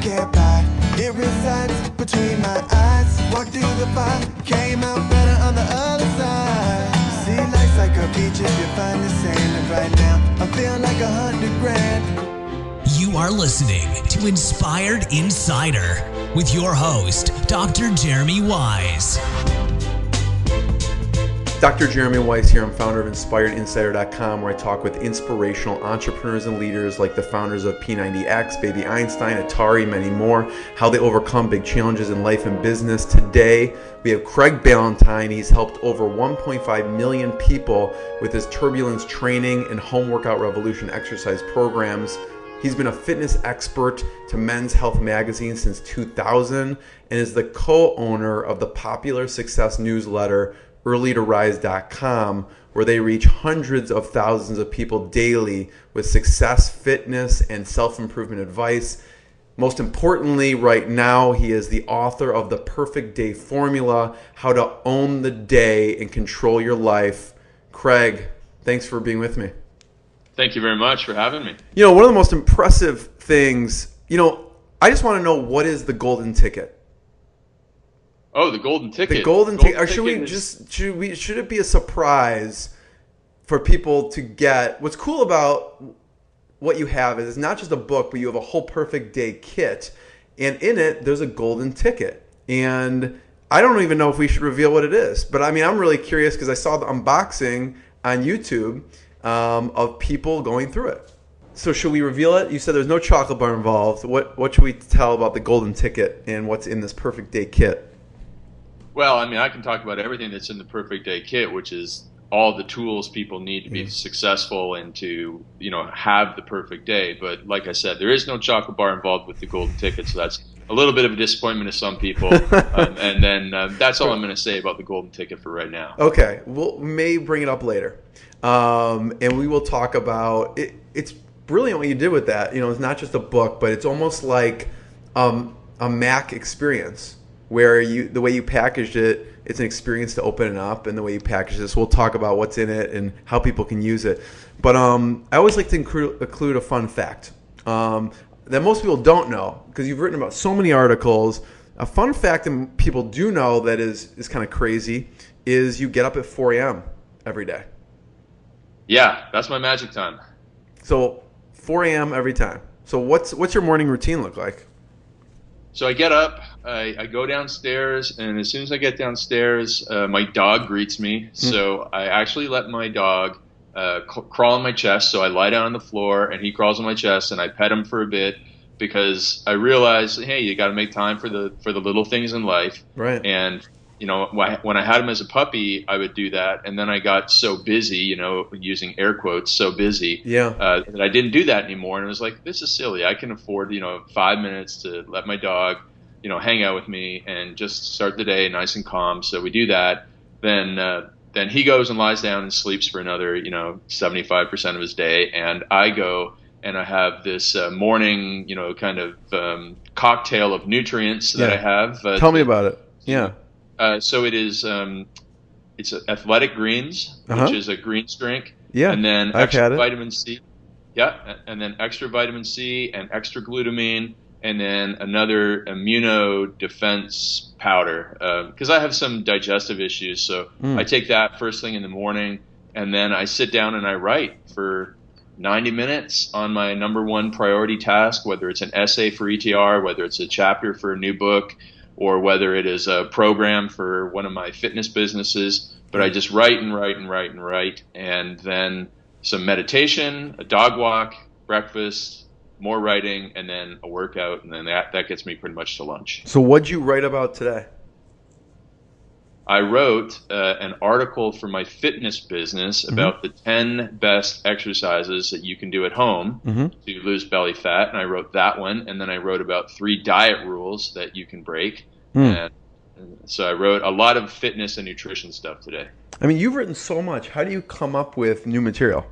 can't buy. It resides between my eyes. Walked through the fire, came out better on the other side. See, life's like a beach if you find the sand. And right now, I feel like 100 grand. You are listening to Inspired Insider with your host, Dr. Jeremy Wise. Dr. Jeremy Weiss here. I'm founder of InspiredInsider.com, where I talk with inspirational entrepreneurs and leaders like the founders of P90X, Baby Einstein, Atari, many more, how they overcome big challenges in life and business. Today, we have Craig Ballantyne. He's helped over 1.5 million people with his Turbulence Training and Home Workout Revolution exercise programs. He's been a fitness expert to Men's Health magazine since 2000 and is the co-owner of the popular success newsletter earlytorise.com, where they reach hundreds of thousands of people daily with success, fitness, and self-improvement advice. Most importantly, right now, he is the author of The Perfect Day Formula, How to Own the Day and Control Your Life. Craig, thanks for being with me. Thank you very much for having me. You know, one of the most impressive things, I just want to know, what is the golden ticket? Oh, the golden ticket. The golden ticket. Should it be a surprise for people to get? What's cool about what you have is it's not just a book, but you have a whole perfect day kit, and in it there's a golden ticket. And I don't even know if we should reveal what it is, but I mean, I'm really curious because I saw the unboxing on YouTube of people going through it. So should we reveal it? You said there's no chocolate bar involved. What should we tell about the golden ticket and what's in this perfect day kit? Well, I mean, I can talk about everything that's in the Perfect Day Kit, which is all the tools people need to be successful and to, have the perfect day. But like I said, there is no chocolate bar involved with the golden ticket, so that's a little bit of a disappointment to some people. And then that's all I'm going to say about the golden ticket for right now. Okay, we may bring it up later, and we will talk about it. It's brilliant what you did with that. It's not just a book, but it's almost like a Mac experience, where the way you packaged it, it's an experience to open it up, and the way you package this, we'll talk about what's in it and how people can use it. But I always like to include a fun fact that most people don't know, because you've written about so many articles. A fun fact that people do know that is kind of crazy is you get up at 4 a.m. every day. Yeah, that's my magic time. So 4 a.m. every time. So what's your morning routine look like? So I get up, I go downstairs, and as soon as I get downstairs, my dog greets me. So I actually let my dog crawl on my chest. So I lie down on the floor, and he crawls on my chest, and I pet him for a bit because I realize, hey, you got to make time for the little things in life. Right. And when I had him as a puppy, I would do that, and then I got so busy, using air quotes, so busy, that I didn't do that anymore. And it was like, this is silly. I can afford, 5 minutes to let my dog, hang out with me and just start the day nice and calm. So we do that. Then he goes and lies down and sleeps for another, 75% of his day, and I go and I have this morning, kind of cocktail of nutrients that I have. Tell me about it. Yeah. So it is, it's Athletic Greens, which is a greens drink. Yeah, and then extra vitamin C. Yeah, and then extra vitamin C and extra glutamine, and then another immunodefense powder. Because I have some digestive issues, so I take that first thing in the morning, and then I sit down and I write for 90 minutes on my number one priority task, whether it's an essay for ETR, whether it's a chapter for a new book, or whether it is a program for one of my fitness businesses. But I just write and write and write and write, and then some meditation, a dog walk, breakfast, more writing, and then a workout, and then that gets me pretty much to lunch. So what'd you write about today? I wrote an article for my fitness business about the 10 best exercises that you can do at home to lose belly fat. And I wrote that one. And then I wrote about 3 diet rules that you can break. And so I wrote a lot of fitness and nutrition stuff today. I mean, you've written so much. How do you come up with new material?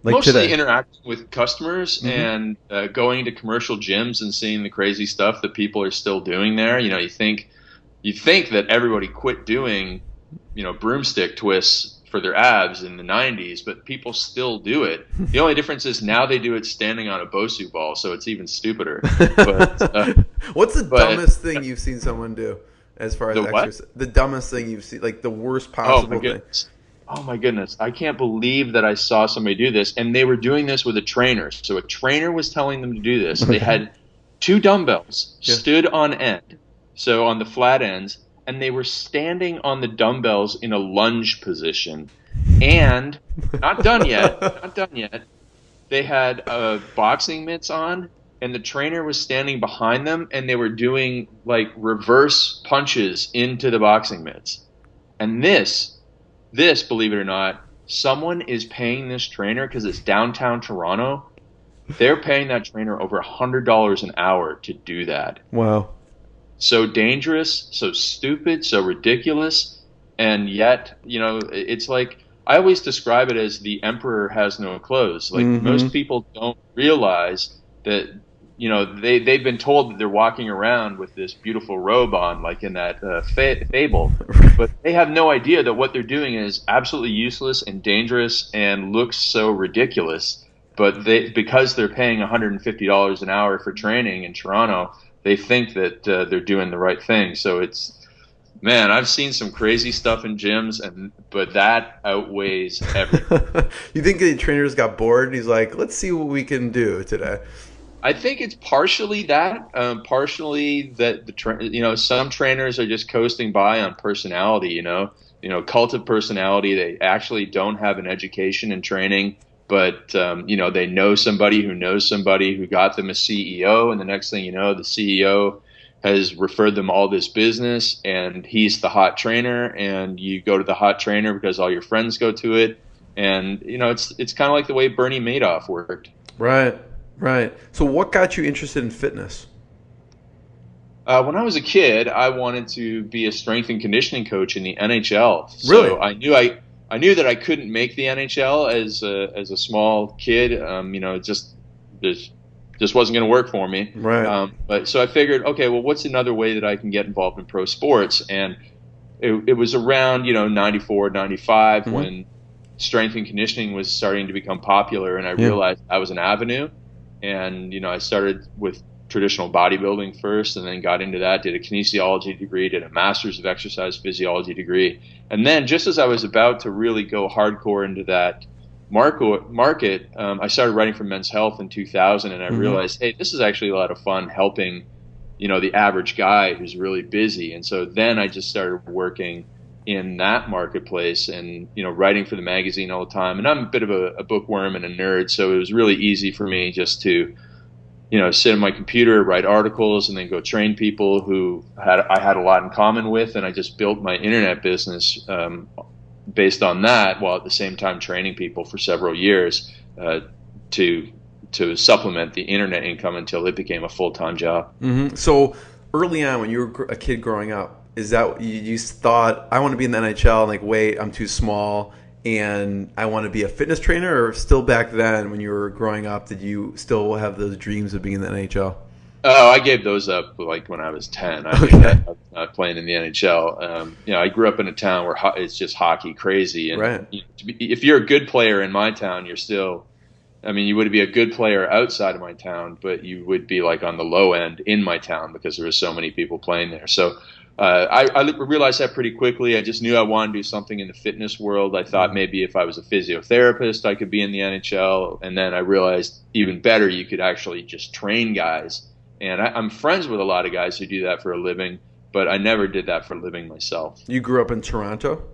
Like mostly today? Interacting with customers and going to commercial gyms and seeing the crazy stuff that people are still doing there. You think that everybody quit doing, broomstick twists for their abs in the 90s, but people still do it. The only difference is now they do it standing on a Bosu ball, so it's even stupider. But, what's the dumbest thing you've seen someone do as far as exercise? The dumbest thing you've seen, like the worst possible thing. Oh my goodness. I can't believe that I saw somebody do this. And they were doing this with a trainer. So a trainer was telling them to do this. They had 2 dumbbells stood on end, so on the flat ends, and they were standing on the dumbbells in a lunge position. And not done yet. They had boxing mitts on, and the trainer was standing behind them, and they were doing like reverse punches into the boxing mitts. And this, believe it or not, someone is paying this trainer because it's downtown Toronto. They're paying that trainer over $100 an hour to do that. Wow. So dangerous, so stupid, so ridiculous. And yet, it's like, I always describe it as the emperor has no clothes. Like most people don't realize that, they've been told that they're walking around with this beautiful robe on, like in that fable, but they have no idea that what they're doing is absolutely useless and dangerous and looks so ridiculous. But because they're paying $150 an hour for training in Toronto, they think that they're doing the right thing. So man, I've seen some crazy stuff in gyms, but that outweighs everything. You think the trainers got bored? He's like, let's see what we can do today. I think it's partially that, partially that some trainers are just coasting by on personality, cult of personality. They actually don't have an education in training, but they know somebody who knows somebody who got them a CEO, and the next thing you know, the CEO has referred them all this business, and he's the hot trainer, and you go to the hot trainer because all your friends go to it, and it's kind of like the way Bernie Madoff worked. Right. So what got you interested in fitness? When I was a kid, I wanted to be a strength and conditioning coach in the NHL. Really? So I knew that I couldn't make the NHL as a small kid. It just wasn't going to work for me. Right. But so I figured, okay, well, what's another way that I can get involved in pro sports? And it was around 94, 95 when strength and conditioning was starting to become popular, and I realized that was an avenue. And I started with traditional bodybuilding first, and then got into that, did a kinesiology degree, did a master's of exercise physiology degree. And then just as I was about to really go hardcore into that market, I started writing for Men's Health in 2000, and I realized, hey, this is actually a lot of fun helping, the average guy who's really busy. And so then I just started working in that marketplace and, writing for the magazine all the time. And I'm a bit of a bookworm and a nerd, so it was really easy for me just to, sit at my computer, write articles, and then go train people who I had a lot in common with. And I just built my internet business based on that, while at the same time training people for several years to supplement the internet income until it became a full-time job. So early on, when you were a kid growing up, is that you thought, I want to be in the NHL, and like, wait, I'm too small, and I want to be a fitness trainer? Or still back then when you were growing up, did you still have those dreams of being in the NHL? Oh, I gave those up like when I was 10. I was not playing in the NHL. I grew up in a town where it's just hockey crazy. And if you're a good player in my town, you're still, you would be a good player outside of my town, but you would be like on the low end in my town because there were so many people playing there. So I realized that pretty quickly. I just knew I wanted to do something in the fitness world. I thought maybe if I was a physiotherapist, I could be in the NHL. And then I realized even better, you could actually just train guys. And I'm friends with a lot of guys who do that for a living, but I never did that for a living myself. You grew up in Toronto?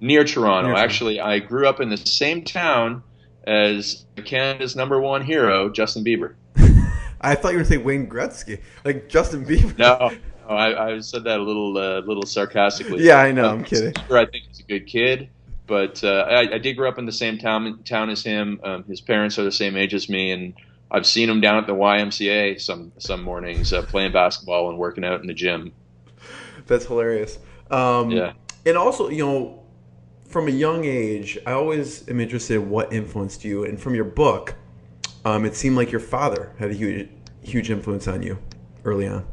Near Toronto. Actually, I grew up in the same town as Canada's #1 hero, Justin Bieber. I thought you were saying Wayne Gretzky, like Justin Bieber. No, I said that a little sarcastically. Yeah, I know. I'm kidding. I think he's a good kid, but I did grow up in the same town as him. His parents are the same age as me, and I've seen him down at the YMCA some mornings playing basketball and working out in the gym. That's hilarious. Yeah. And also, from a young age, I always am interested in what influenced you. And from your book, it seemed like your father had a huge influence on you early on.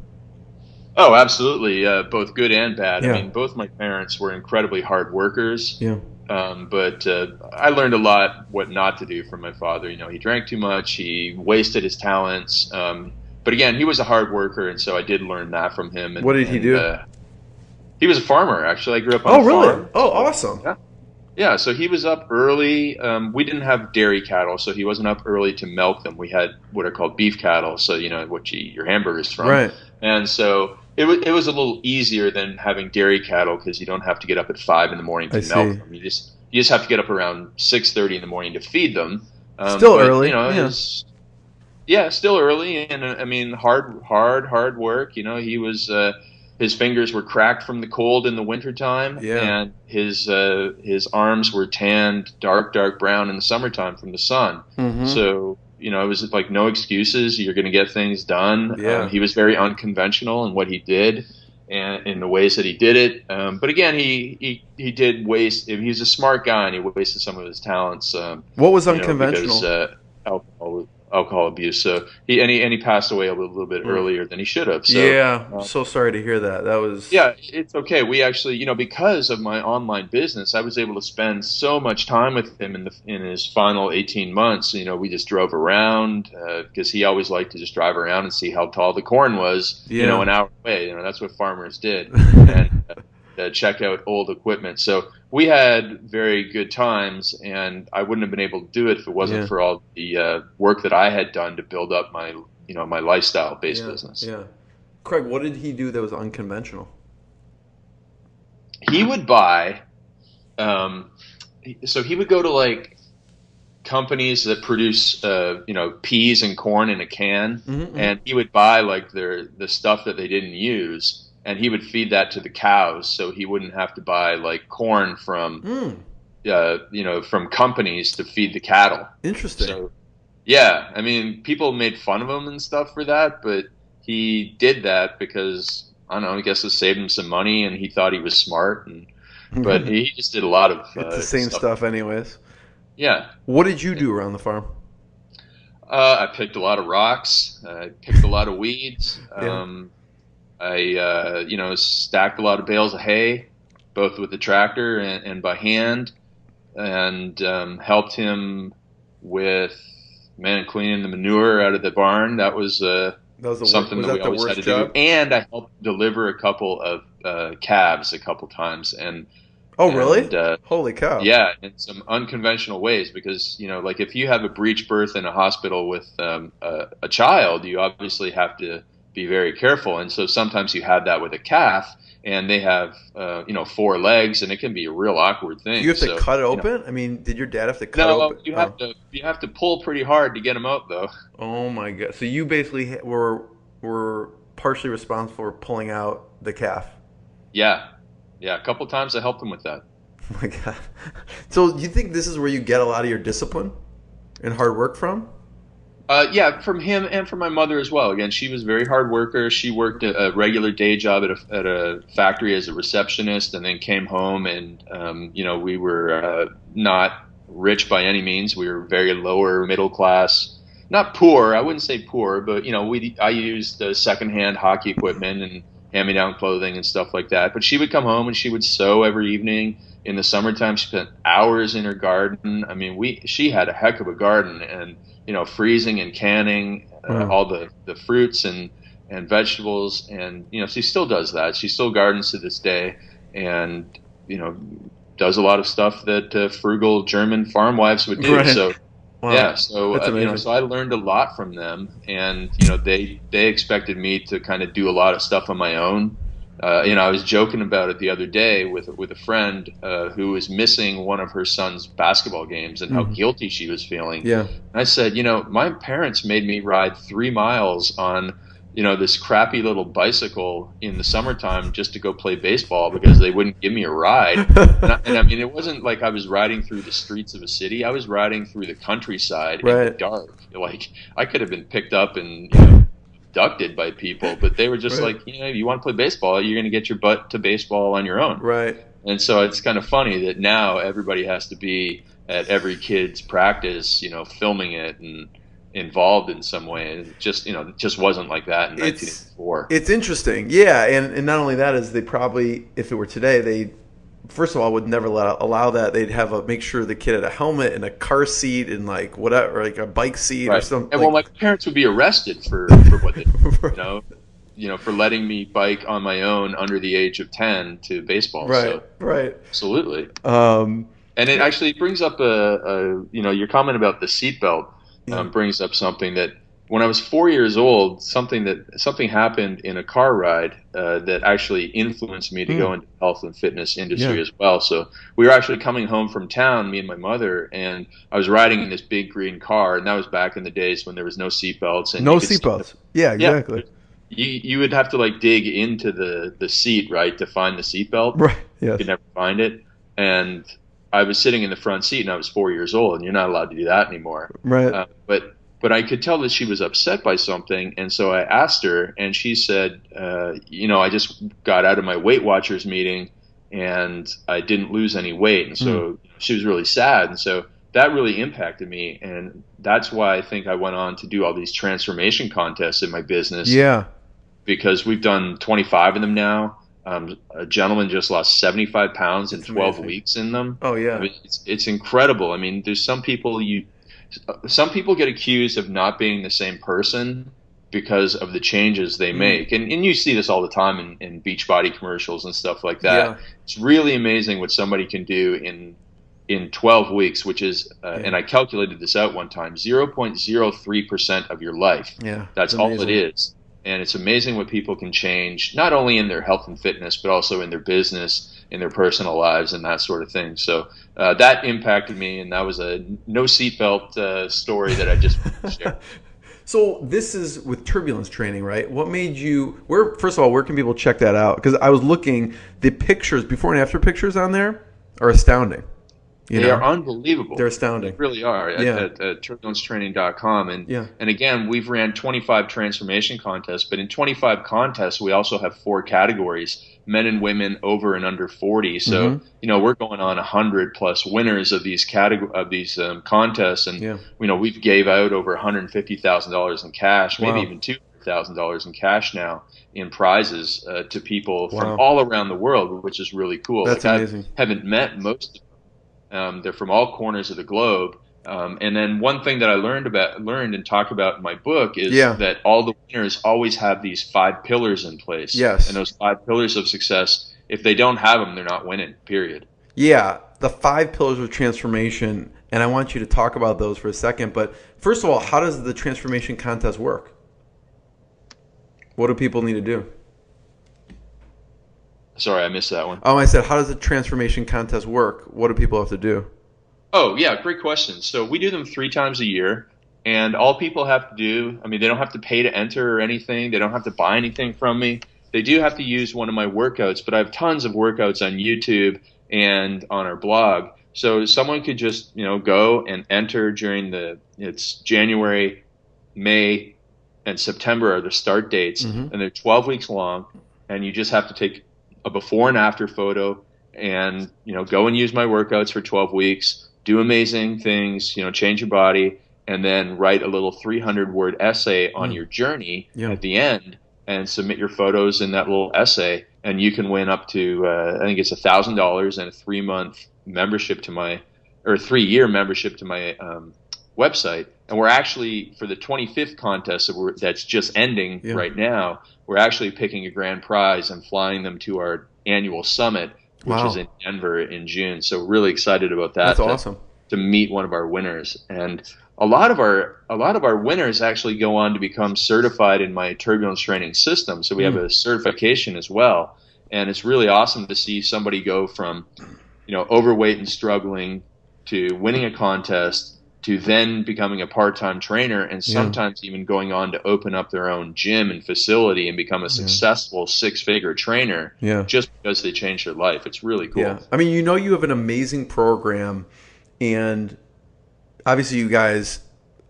Oh, absolutely. Both good and bad. Yeah. Both my parents were incredibly hard workers. Yeah. But I learned a lot what not to do from my father. You know, he drank too much. He wasted his talents. But again, he was a hard worker, and so I did learn that from him. And, what did he do? He was a farmer, actually. I grew up on a farm. Oh, awesome. Yeah. Yeah, so he was up early. We didn't have dairy cattle, so he wasn't up early to milk them. We had what are called beef cattle, so you know what you eat your hamburgers from. Right. And so it was a little easier than having dairy cattle because you don't have to get up at 5 in the morning to milk them. You just have to get up around 6:30 in the morning to feed them. Still early, you know. Yeah, still early, and I mean hard work. You know, he was. His fingers were cracked from the cold in the wintertime, and his arms were tanned dark brown in the summertime from the sun. Mm-hmm. So, you know, it was like no excuses. You're going to get things done. Yeah. He was very unconventional in what he did and in the ways that he did it. But again, he did waste. He was a smart guy, and he wasted some of his talents. What was unconventional? Because, alcohol abuse. So he passed away a little bit earlier than he should have. So, yeah, so sorry to hear that. That was it's okay. We actually, you know, because of my online business, I was able to spend so much time with him in his final 18 months. You know, we just drove around because he always liked to just drive around and see how tall the corn was. You know, an hour away. You know, that's what farmers did. And check out old equipment. So we had very good times, and I wouldn't have been able to do it if it wasn't for all the work that I had done to build up my lifestyle-based business. Yeah. Craig, what did he do that was unconventional? He would buy, so he would go to like companies that produce, peas and corn in a can, and he would buy like the stuff that they didn't use. And he would feed that to the cows, so he wouldn't have to buy like corn from, from companies to feed the cattle. Interesting. So, yeah, I mean, people made fun of him and stuff for that, but he did that because I don't know. I guess it saved him some money, and he thought he was smart. But he just did a lot of it's the same stuff, anyways. Yeah. What did you do around the farm? I picked a lot of rocks. I picked a lot of weeds. I stacked a lot of bales of hay, both with the tractor and by hand, and helped him with cleaning the manure out of the barn. That was something that we always had to do. And I helped deliver a couple of calves a couple times. Really? Holy cow! Yeah, in some unconventional ways, because like if you have a breech birth in a hospital with a child, you obviously have to be very careful, and so sometimes you have that with a calf, and they have 4 legs, and it can be a real awkward thing. Do you have to cut it open? I mean, did your dad have to cut open? No, you have to pull pretty hard to get them out, though. Oh my god! So you basically were partially responsible for pulling out the calf. Yeah, a couple times I helped him with that. Oh my god! So do you think this is where you get a lot of your discipline and hard work from? From him and from my mother as well. Again, she was a very hard worker. She worked a regular day job at a factory as a receptionist, and then came home. And we were not rich by any means. We were very lower middle class, not poor. I wouldn't say poor, but I used secondhand hockey equipment and hand-me-down clothing and stuff like that. But she would come home and she would sew every evening. In the summertime, she spent hours in her garden. I mean, she had a heck of a garden, and freezing and canning all the fruits and vegetables, and she still does that. She still gardens to this day, and does a lot they stuff that frugal German farm wives would do. Right. So wow. Yeah, so so I learned a lot from them, and they expected me to kind of do a lot of stuff on my own. I was joking about it the other day with a friend who was missing one of her son's basketball games and how guilty she was feeling. Yeah. And I said, my parents made me ride 3 miles on, this crappy little bicycle in the summertime just to go play baseball because they wouldn't give me a ride. And I mean, it wasn't like I was riding through the streets of a city. I was riding through the countryside in the dark. Like I could have been picked up and abducted by people, but they were just like, you want to play baseball, you're going to get your butt to baseball on your own. Right. And so it's kind of funny that now everybody has to be at every kid's practice, filming it and involved in some way. It just wasn't like that in 1984. It's interesting. Yeah. And not only that is they probably, if it were today, first of all, would never allow that. They'd make sure the kid had a helmet and a car seat and like whatever, like a bike seat or something. And like, well, my parents would be arrested for what they, for letting me bike on my own under the age of 10 to baseball. Right, so, right. Absolutely. And it actually brings up your comment about the seatbelt brings up something that when I was 4 years old, something happened in a car ride that actually influenced me to go into the health and fitness industry as well. So we were actually coming home from town, me and my mother, and I was riding in this big green car, and that was back in the days when there was no seatbelts. No seatbelts. Yeah, exactly. You would have to like dig into the seat, right, to find the seatbelt. Right. Yes. You could never find it, and I was sitting in the front seat, and I was 4 years old, and you're not allowed to do that anymore. Right. But I could tell that she was upset by something, and so I asked her, and she said, I just got out of my Weight Watchers meeting, and I didn't lose any weight, and so she was really sad, and so that really impacted me, and that's why I think I went on to do all these transformation contests in my business. Yeah. Because we've done 25 of them now. A gentleman just lost 75 pounds in 12 weeks in them. Oh, yeah. I mean, it's incredible. I mean, there's some people get accused of not being the same person because of the changes they make. And you see this all the time in Beachbody commercials and stuff like that. Yeah. It's really amazing what somebody can do in 12 weeks, which is, and I calculated this out one time, 0.03% of your life. Yeah. That's all it is. And it's amazing what people can change, not only in their health and fitness, but also in their business, in their personal lives, and that sort of thing. So that impacted me, and that was a no seatbelt story that I just shared. So this is with Turbulence Training, right? What made you, first of all, where can people check that out? Because I was looking, the pictures, before and after pictures on there are astounding. They are unbelievable. They're astounding. They really are at turbulencetraining.com. And again, we've ran 25 transformation contests, but in 25 contests, we also have 4 categories, men and women over and under 40. So, we're going on 100 plus winners of these contests. And, we've gave out over $150,000 in cash, maybe even $200,000 in cash now in prizes to people from all around the world, which is really cool. That's amazing. I haven't met most of them. They're from all corners of the globe. And then one thing that I learned and talk about in my book is that all the winners always have these 5 pillars in place. Yes. And those 5 pillars of success, if they don't have them, they're not winning, period. Yeah. The 5 pillars of transformation. And I want you to talk about those for a second. But first of all, how does the transformation contest work? What do people need to do? Sorry, I missed that one. I said, how does the transformation contest work? What do people have to do? Oh, yeah, great question. So we do them 3 times a year, and all people have to do, they don't have to pay to enter or anything. They don't have to buy anything from me. They do have to use one of my workouts, but I have tons of workouts on YouTube and on our blog. So someone could just, go and enter during it's January, May, and September are the start dates, and they're 12 weeks long, and you just have to take a before and after photo and, go and use my workouts for 12 weeks, do amazing things, change your body, and then write a little 300-word essay on your journey at the end and submit your photos in that little essay. And you can win up to, I think it's $1,000 and a 3-month membership to my, or 3-year membership to my website. And we're actually, for the 25th contest that's just ending right now, we're actually picking a grand prize and flying them to our annual summit, which is in Denver in June. So really excited about that. That's awesome. To meet one of our winners. And a lot of our winners actually go on to become certified in my Turbulence Training system. So we have a certification as well. And it's really awesome to see somebody go from, overweight and struggling to winning a contest to then becoming a part-time trainer and sometimes even going on to open up their own gym and facility and become a successful 6-figure trainer just because they changed their life. It's really cool. Yeah. You have an amazing program, and obviously you guys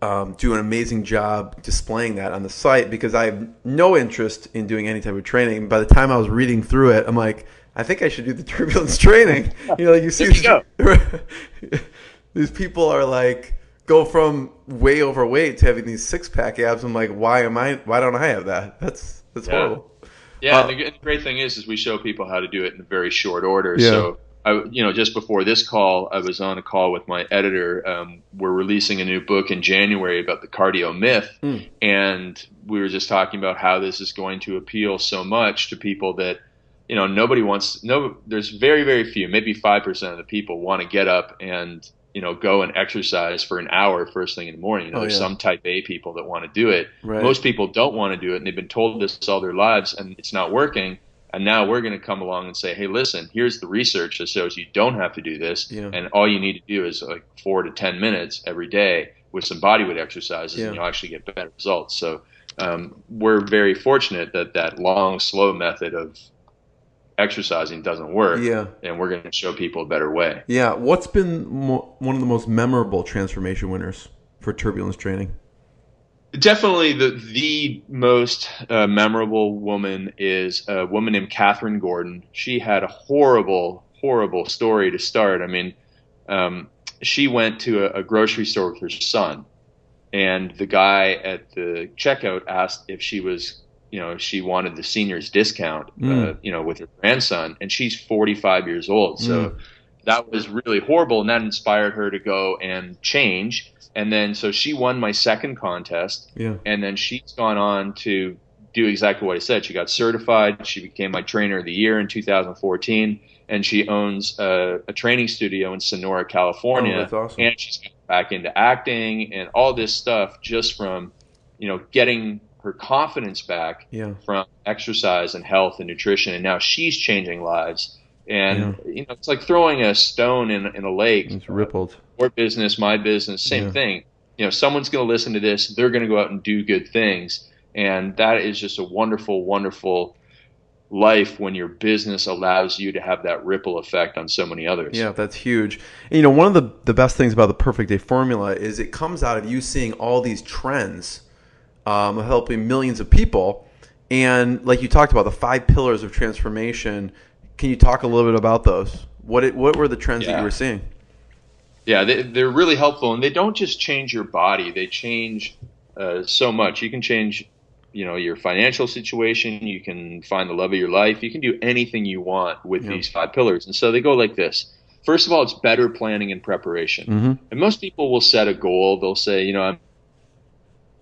do an amazing job displaying that on the site, because I have no interest in doing any type of training. By the time I was reading through it, I'm like, I think I should do the Turbulence Training. You see these people are like, go from way overweight to having these 6-pack abs. I'm like, why don't I have that? That's horrible. Yeah, and the great thing is we show people how to do it in very short order. Yeah. So just before this call, I was on a call with my editor. We're releasing a new book in January about the cardio myth. And we were just talking about how this is going to appeal so much to people that, there's very, very few, maybe 5% of the people want to get up and, go and exercise for an hour first thing in the morning. There's some type A people that want to do it. Right. Most people don't want to do it, and they've been told this all their lives, and it's not working. And now we're going to come along and say, hey, listen, here's the research that shows you don't have to do this. Yeah. And all you need to do is like 4 to 10 minutes every day with some bodyweight exercises, and you'll actually get better results. So we're very fortunate that long, slow method of exercising doesn't work. Yeah. And we're going to show people a better way. Yeah. What's been one of the most memorable transformation winners for Turbulence Training? Definitely the most memorable woman is a woman named Catherine Gordon. She had a horrible, horrible story to start. I mean, she went to a grocery store with her son, and the guy at the checkout asked if she was, she wanted the senior's discount, with her grandson, and she's 45 years old. So that was really horrible, and that inspired her to go and change. And then, so she won my second contest, and then she's gone on to do exactly what I said. She got certified. She became my trainer of the year in 2014, and she owns a training studio in Sonora, California. Oh, that's awesome. And she's got back into acting and all this stuff just from, getting her confidence back from exercise and health and nutrition. And now she's changing lives. And, it's like throwing a stone in a lake. It's rippled. Your business, my business, same thing. Someone's going to listen to this. They're going to go out and do good things. And that is just a wonderful, wonderful life when your business allows you to have that ripple effect on so many others. Yeah, that's huge. And, one of the best things about the Perfect Day Formula is it comes out of you seeing all these trends helping millions of people. And like you talked about, the 5 pillars of transformation. Can you talk a little bit about those? What were the trends that you were seeing? Yeah, they're really helpful, and they don't just change your body. They change so much. You can change, your financial situation. You can find the love of your life. You can do anything you want with these 5 pillars. And so they go like this. First of all, it's better planning and preparation. And most people will set a goal. They'll say, I'm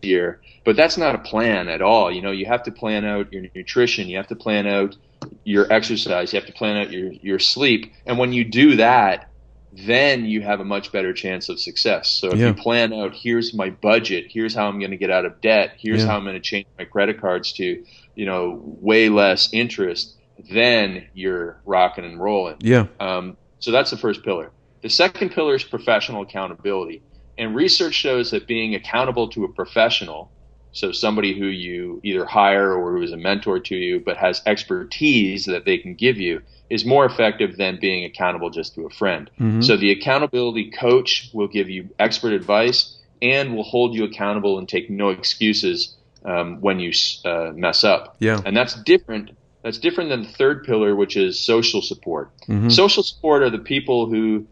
here, but that's not a plan at all. You have to plan out your nutrition. You have to plan out your exercise. You have to plan out your sleep. And when you do that, then you have a much better chance of success. So if you plan out, here's my budget, here's how I'm going to get out of debt, here's how I'm going to change my credit cards to, way less interest, then you're rocking and rolling. So that's the first pillar. The second pillar is professional accountability. And research shows that being accountable to a professional, so somebody who you either hire or who is a mentor to you but has expertise that they can give you, is more effective than being accountable just to a friend. So the accountability coach will give you expert advice and will hold you accountable and take no excuses when you mess up. And that's different. That's different than the third pillar, which is social support. Social support are the people who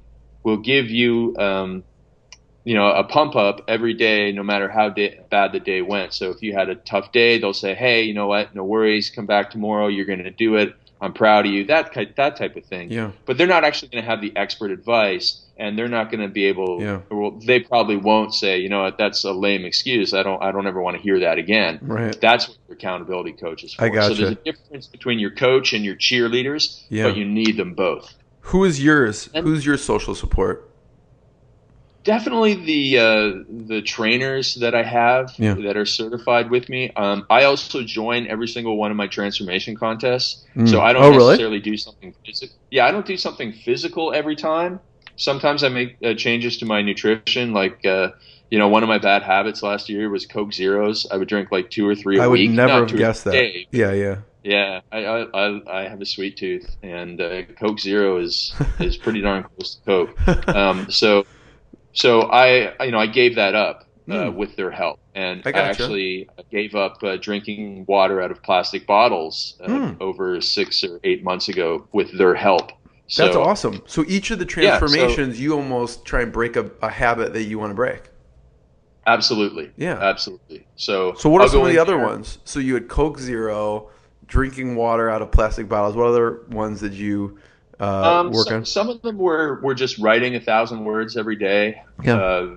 will give you a pump up every day, no matter how bad the day went. So if you had a tough day, they'll say, hey, you know what? No worries. Come back tomorrow. You're going to do it. I'm proud of you. That type of thing. But they're not actually going to have the expert advice, and they're not going to be able. Well, they probably won't say, you know what? That's a lame excuse. I don't ever want to hear that again. That's what your accountability coach is for. I gotcha. So there's a difference between your coach and your cheerleaders, but you need them both. Who is yours? Who's your social support? Definitely the trainers that I have that are certified with me. I also join every single one of my transformation contests. So I don't necessarily do something physical. Yeah, I don't do something physical every time. Sometimes I make changes to my nutrition. Like, one of my bad habits last year was Coke Zeros. I would drink like 2 or 3 a week. I would never have guessed that. Day. Yeah, I have a sweet tooth, and Coke Zero is pretty darn close to Coke. So I gave that up with their help, and I actually gave up drinking water out of plastic bottles over 6 or 8 months ago with their help. So, that's awesome. So each of the transformations, you almost try and break a habit that you want to break. Absolutely. Yeah. Absolutely. So what are some of the other ones? So you had Coke Zero, drinking water out of plastic bottles. What other ones did you work on? Some of them were just writing 1,000 words every day. Yeah.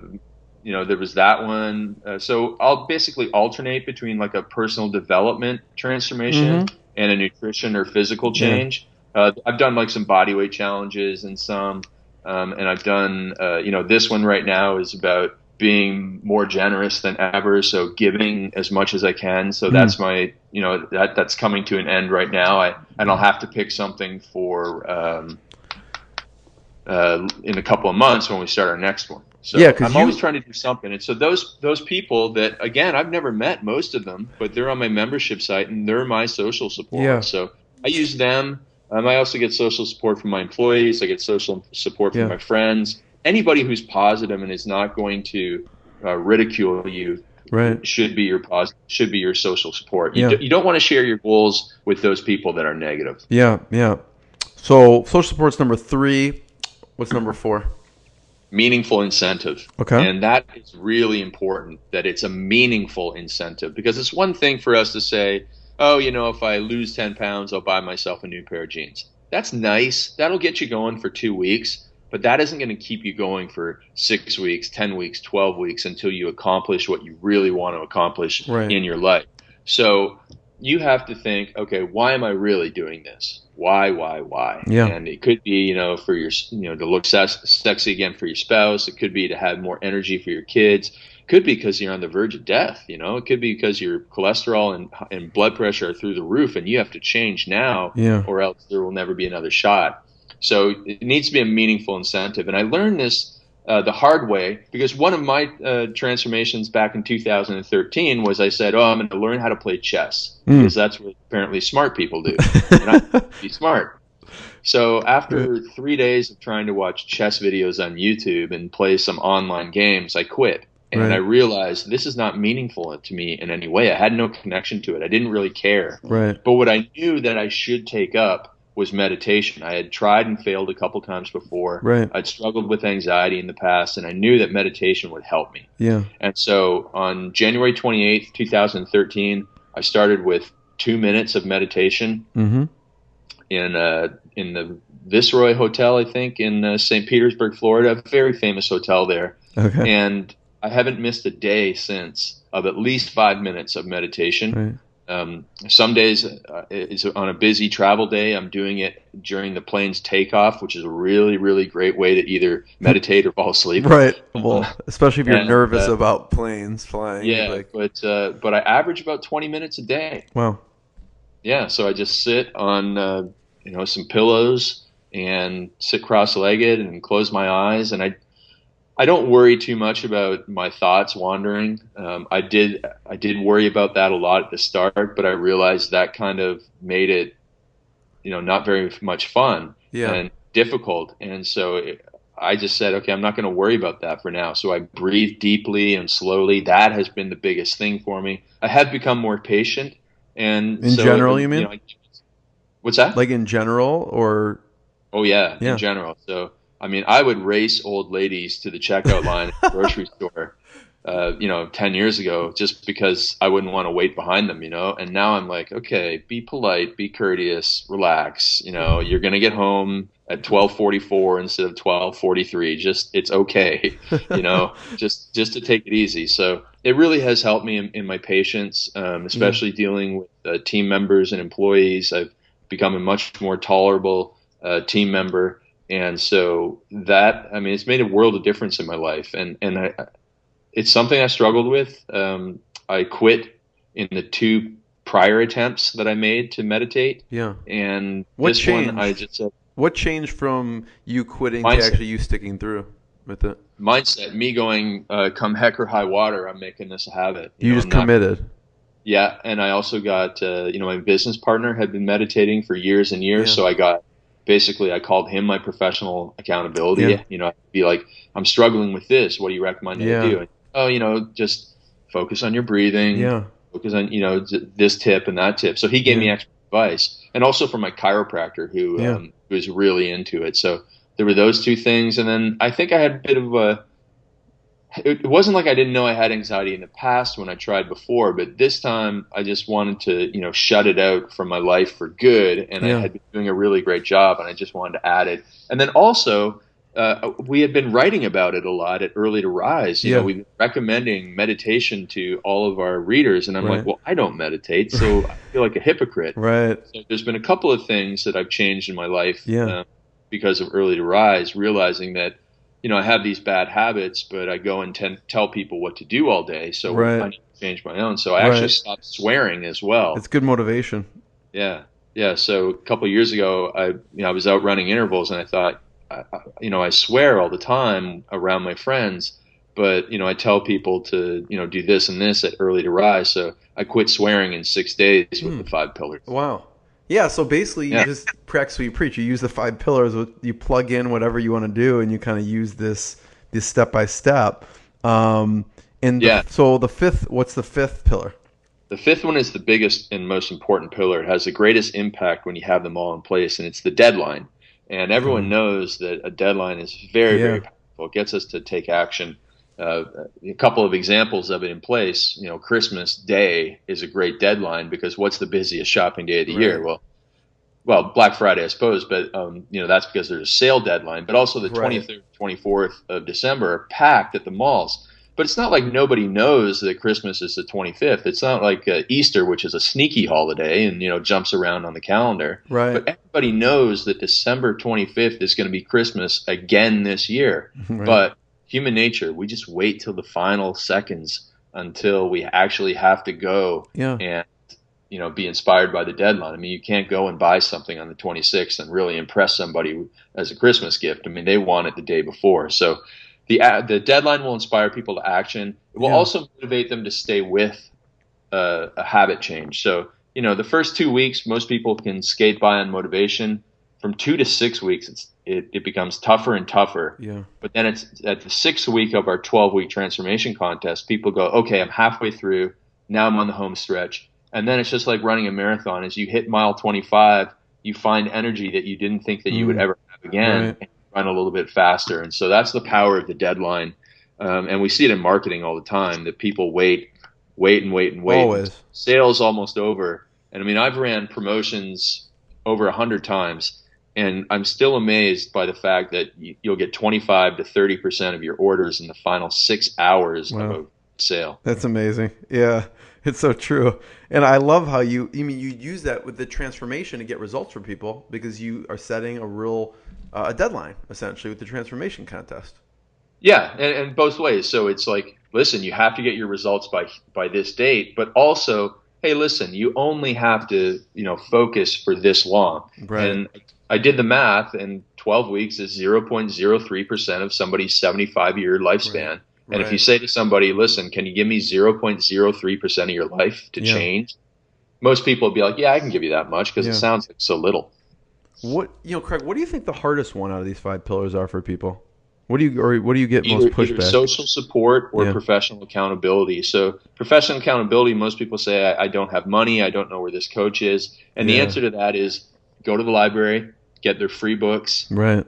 There was that one. So I'll basically alternate between like a personal development transformation and a nutrition or physical change. I've done like some body weight challenges and some, and I've done, this one right now is about being more generous than ever. So giving as much as I can. So that's my, that's coming to an end right now. And I'll have to pick something for, in a couple of months when we start our next one. So I'm always trying to do something. And so those people that, again, I've never met most of them, but they're on my membership site and they're my social support. Yeah. So I use them. I also get social support from my employees. I get social support from my friends. Anybody who's positive and is not going to ridicule you should be your social support. You don't want to share your goals with those people that are negative. Yeah, yeah. So social support's number 3. What's number 4? Meaningful incentive. Okay. And that is really important, that it's a meaningful incentive, because it's one thing for us to say, oh, if I lose 10 pounds, I'll buy myself a new pair of jeans. That's nice. That'll get you going for 2 weeks, but that isn't going to keep you going for 6 weeks, 10 weeks, 12 weeks until you accomplish what you really want to accomplish in your life. So you have to think, okay, why am I really doing this? Why? Yeah. And it could be, for your, to look sexy again for your spouse. It could be to have more energy for your kids. It could be because you're on the verge of death. It could be because your cholesterol and blood pressure are through the roof and you have to change now or else there will never be another shot. So it needs to be a meaningful incentive. And I learned this the hard way, because one of my transformations back in 2013 was I said, I'm going to learn how to play chess because that's what apparently smart people do. And I have to be smart. So after 3 days of trying to watch chess videos on YouTube and play some online games, I quit. And I realized this is not meaningful to me in any way. I had no connection to it. I didn't really care. Right. But what I knew that I should take up was meditation. I had tried and failed a couple times before. Right. I'd struggled with anxiety in the past, and I knew that meditation would help me. Yeah. And so on January 28th, 2013, I started with 2 minutes of meditation in the Viceroy Hotel, I think, in St. Petersburg, Florida, a very famous hotel there. Okay. And I haven't missed a day since of at least 5 minutes of meditation. Right. Some days is on a busy travel day. I'm doing it during the plane's takeoff, which is a really, really great way to either meditate or fall asleep. Right. Well, especially if you're nervous about planes flying. Yeah. But I average about 20 minutes a day. Wow. Yeah. So I just sit on, some pillows and sit cross-legged and close my eyes. And I don't worry too much about my thoughts wandering. I did worry about that a lot at the start, but I realized that kind of made it, not very much fun and difficult. And so I just said, okay, I'm not going to worry about that for now. So I breathe deeply and slowly. That has been the biggest thing for me. I have become more patient. And in general, you mean? What's that? Like in general, or? Oh yeah, in general. So. I mean, I would race old ladies to the checkout line at the grocery store, 10 years ago, just because I wouldn't want to wait behind them, And now I'm like, okay, be polite, be courteous, relax. You're going to get home at 12:44 instead of 12:43. It's okay, just to take it easy. So it really has helped me in my patience, especially dealing with team members and employees. I've become a much more tolerable team member. And so it's made a world of difference in my life. And it's something I struggled with. I quit in the 2 prior attempts that I made to meditate. Yeah. And what this changed? one, I just said. What changed from you quitting mindset. To actually you sticking through with it? Mindset, me going, come heck or high water, I'm making this a habit. You just committed. Yeah. And I also got, my business partner had been meditating for years and years. So I called him my professional accountability. I'd be like, I'm struggling with this. What do you recommend I do? And, just focus on your breathing. Yeah. Focus on, this tip and that tip. So he gave me extra advice. And also from my chiropractor who was really into it. So there were those 2 things. And then I think I had a bit of it wasn't like I didn't know I had anxiety in the past when I tried before, but this time I just wanted to, shut it out from my life for good. And I had been doing a really great job, and I just wanted to add it. And then also, we had been writing about it a lot at Early to Rise. We've been recommending meditation to all of our readers, and I'm like, well, I don't meditate, so I feel like a hypocrite. Right. So there's been a couple of things that I've changed in my life because of Early to Rise, realizing that, I have these bad habits, but I go and tell people what to do all day, so I need to change my own. So I actually stopped swearing as well. It's good motivation. Yeah. So a couple of years ago, I was out running intervals, and I thought, I swear all the time around my friends, but, I tell people to, do this and this at Early to Rise. So I quit swearing in 6 days with the 5 pillars. Wow. Yeah. So basically you just practice what you preach. You use the 5 pillars, you plug in whatever you want to do, and you kind of use this step by step. So the fifth, what's the 5th pillar? The 5th one is the biggest and most important pillar. It has the greatest impact when you have them all in place, and it's the deadline. And everyone knows that a deadline is very, very powerful. It gets us to take action. A couple of examples of it in place. Christmas Day is a great deadline because what's the busiest shopping day of the year? Well, Black Friday, I suppose, but that's because there's a sale deadline. But also the 23rd, 24th of December are packed at the malls. But it's not like nobody knows that Christmas is the 25th. It's not like Easter, which is a sneaky holiday and, jumps around on the calendar. Right. But everybody knows that December 25th is going to be Christmas again this year. Right. But human nature, we just wait till the final seconds until we actually have to go and, be inspired by the deadline. I mean, you can't go and buy something on the 26th and really impress somebody as a Christmas gift. I mean, they want it the day before. So the deadline will inspire people to action. It will also motivate them to stay with a habit change. So, the first 2 weeks, most people can skate by on motivation. From 2 to 6 weeks, it becomes tougher and tougher. Yeah. But then it's at the 6th week of our 12-week transformation contest, people go, okay, I'm halfway through. Now I'm on the home stretch. And then it's just like running a marathon. As you hit mile 25, you find energy that you didn't think that you would ever have again. Right. And run a little bit faster. And so that's the power of the deadline. And we see it in marketing all the time, that people wait. Always. Sales almost over. And I mean, I've ran promotions over 100 times, and I'm still amazed by the fact that you'll get 25 to 30% of your orders in the final 6 hours of a sale. That's amazing. Yeah, it's so true. And I love how you use that with the transformation to get results for people, because you are setting a real a deadline essentially with the transformation contest. Yeah, and both ways. So it's like, listen, you have to get your results by this date, but also, hey, listen, you only have to, focus for this long. Right. And I did the math, and 12 weeks is 0.03% of somebody's 75-year lifespan. Right. And if you say to somebody, listen, can you give me 0.03% of your life to change? Most people would be like, yeah, I can give you that much, because it sounds like so little. Craig, what do you think the hardest one out of these 5 pillars are for people? What do you get most pushback? Either social support or professional accountability. So professional accountability, most people say, I don't have money, I don't know where this coach is. And the answer to that is go to the library, get their free books, right?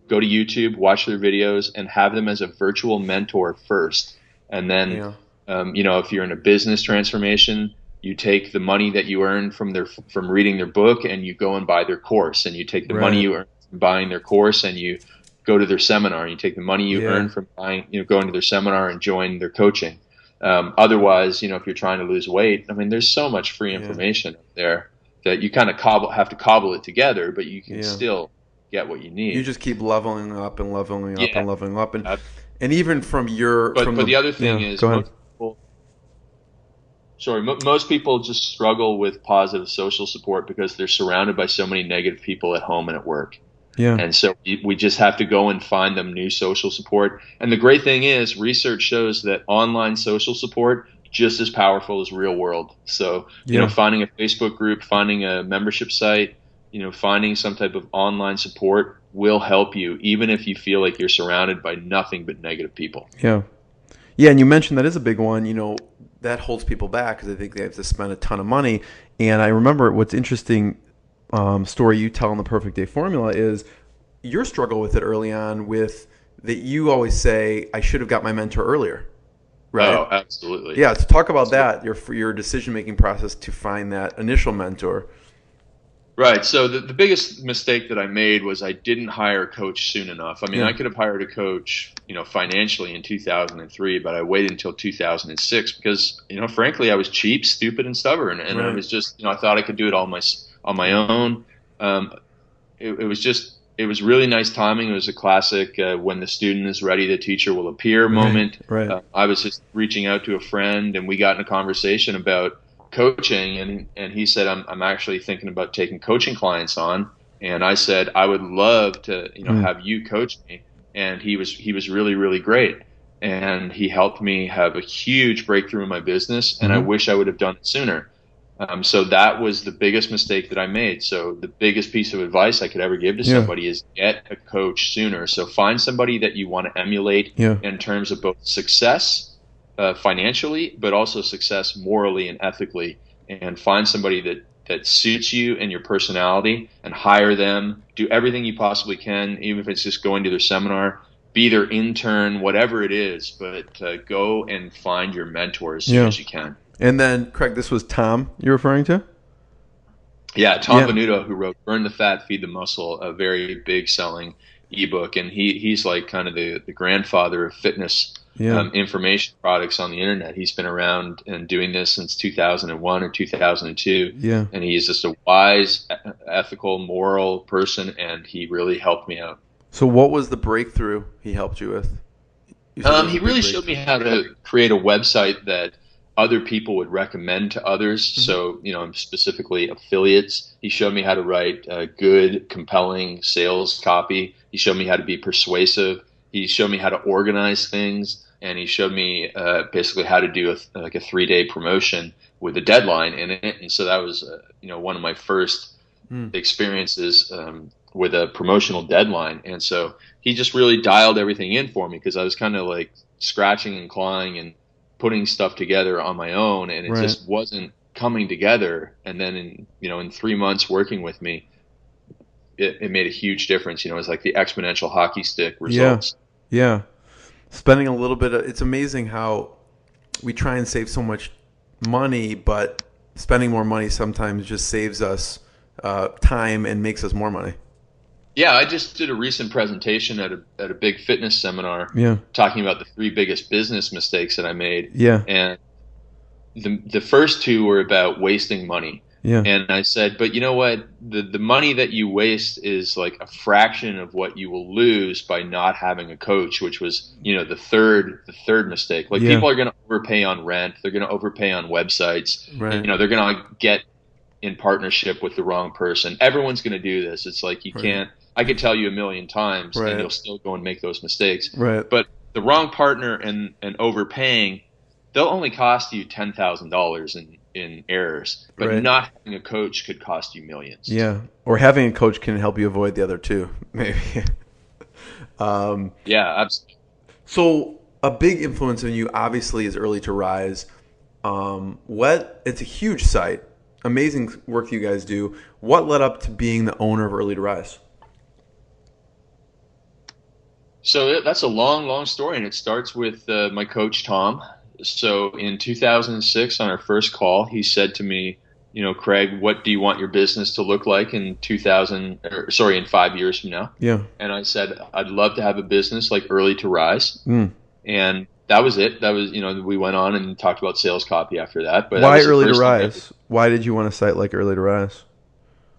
Go to YouTube, watch their videos, and have them as a virtual mentor first. And then, if you're in a business transformation, you take the money that you earn from reading their book, and you go and buy their course. And you take the money you earn from buying their course, and you go to their seminar. And you take the money you earn from going to their seminar and join their coaching. Otherwise, if you're trying to lose weight, I mean, there's so much free information out there that you kind of have to cobble it together, but you can still get what you need. You just keep leveling up and leveling up and leveling up, and even from your. But the other thing is, most people just struggle with positive social support because they're surrounded by so many negative people at home and at work. Yeah. And so we just have to go and find them new social support. And the great thing is, research shows that online social support just as powerful as real world. So, finding a Facebook group, finding a membership site, finding some type of online support will help you, even if you feel like you're surrounded by nothing but negative people. Yeah. Yeah. And you mentioned that is a big one, that holds people back because I think they have to spend a ton of money. And I remember what's interesting story you tell in the Perfect Day Formula is your struggle with it early on with that you always say, I should have got my mentor earlier. Right? Oh, absolutely. Yeah. So talk about that, your decision-making process to find that initial mentor. Right. So the biggest mistake that I made was I didn't hire a coach soon enough. I mean, I could have hired a coach, financially in 2003, but I waited until 2006 because, frankly, I was cheap, stupid, and stubborn, and I was just, I thought I could do it all on my own. It was really nice timing. It was a classic when the student is ready, the teacher will appear moment. Right. I was just reaching out to a friend, and we got in a conversation about coaching, and he said, I'm actually thinking about taking coaching clients on. And I said, I would love to, have you coach me. And he was really, really great. And he helped me have a huge breakthrough in my business. And I wish I would have done it sooner. So that was the biggest mistake that I made. So the biggest piece of advice I could ever give to somebody is get a coach sooner. So find somebody that you want to emulate in terms of both success financially, but also success morally and ethically, and find somebody that suits you and your personality, and hire them. Do everything you possibly can, even if it's just going to their seminar, be their intern, whatever it is, but go and find your mentor as soon as you can. And then, Craig, this was Tom you're referring to? Yeah, Tom Venuto, who wrote Burn the Fat, Feed the Muscle, a very big selling ebook. And he's like kind of the grandfather of fitness information products on the internet. He's been around and doing this since 2001 or 2002. Yeah. And he's just a wise, ethical, moral person, and he really helped me out. So what was the breakthrough he helped you with? He really showed me how to create a website that other people would recommend to others. So, specifically affiliates. He showed me how to write good, compelling sales copy. He showed me how to be persuasive. He showed me how to organize things. And he showed me basically how to do a 3-day promotion with a deadline in it. And so that was, one of my first experiences with a promotional deadline. And so he just really dialed everything in for me, because I was kind of like scratching and clawing and putting stuff together on my own, and it just wasn't coming together. And then in 3 months working with me, it made a huge difference. It was like the exponential hockey stick results. Yeah. Spending a little bit it's amazing how we try and save so much money, but spending more money sometimes just saves us time and makes us more money. Yeah, I just did a recent presentation at a big fitness seminar talking about the 3 biggest business mistakes that I made. Yeah. And the first 2 were about wasting money. Yeah. And I said, but you know what? The money that you waste is like a fraction of what you will lose by not having a coach, which was, the third mistake. Like people are going to overpay on rent. They're going to overpay on websites. Right. And, they're going to get in partnership with the wrong person. Everyone's going to do this. It's like you can't. I could tell you a million times and you'll still go and make those mistakes. Right. But the wrong partner and overpaying, they'll only cost you $10,000 in errors. But not having a coach could cost you millions. Yeah. Or having a coach can help you avoid the other 2, maybe. Yeah, absolutely. So a big influence on you obviously is Early to Rise. It's a huge site. Amazing work you guys do. What led up to being the owner of Early to Rise? So that's a long, long story, and it starts with my coach, Tom. So in 2006, on our first call, he said to me, Craig, what do you want your business to look like in 5 years from now? Yeah. And I said, I'd love to have a business like Early to Rise. And that was it. That was, we went on and talked about sales copy after that. But why Early to Rise? Why did you want a site like Early to Rise?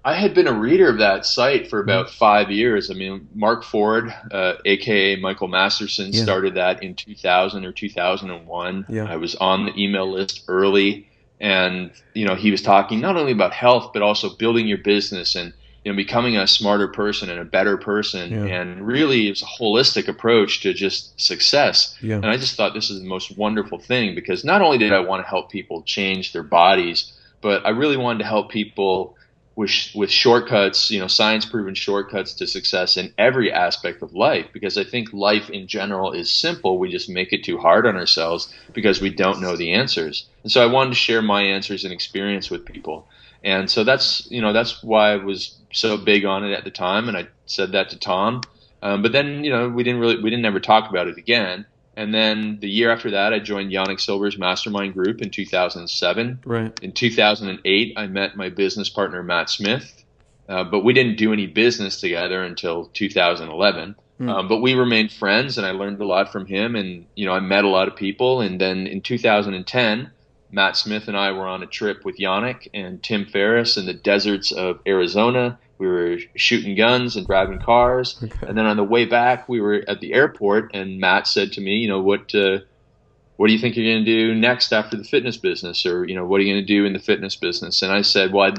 I had been a reader of that site for about 5 years. I mean, Mark Ford, a.k.a. Michael Masterson, started that in 2000 or 2001. Yeah. I was on the email list early, and, he was talking not only about health, but also building your business and, becoming a smarter person and a better person. Yeah. And really, it was a holistic approach to just success. Yeah. And I just thought this is the most wonderful thing, because not only did I want to help people change their bodies, but I really wanted to help people with shortcuts, science-proven shortcuts to success in every aspect of life, because I think life in general is simple. We just make it too hard on ourselves because we don't know the answers. And so I wanted to share my answers and experience with people. And so that's why I was so big on it at the time. And I said that to Tom. But then, we didn't ever talk about it again. And then the year after that, I joined Yannick Silver's mastermind group in 2007. Right. In 2008, I met my business partner, Matt Smith. But we didn't do any business together until 2011. But we remained friends, and I learned a lot from him. And, I met a lot of people. And then in 2010, Matt Smith and I were on a trip with Yannick and Tim Ferriss in the deserts of Arizona. We were shooting guns and driving cars. Okay. And then on the way back, we were at the airport, and Matt said to me, what do you think you're going to do next after the fitness business? Or, what are you going to do in the fitness business? And I said, well,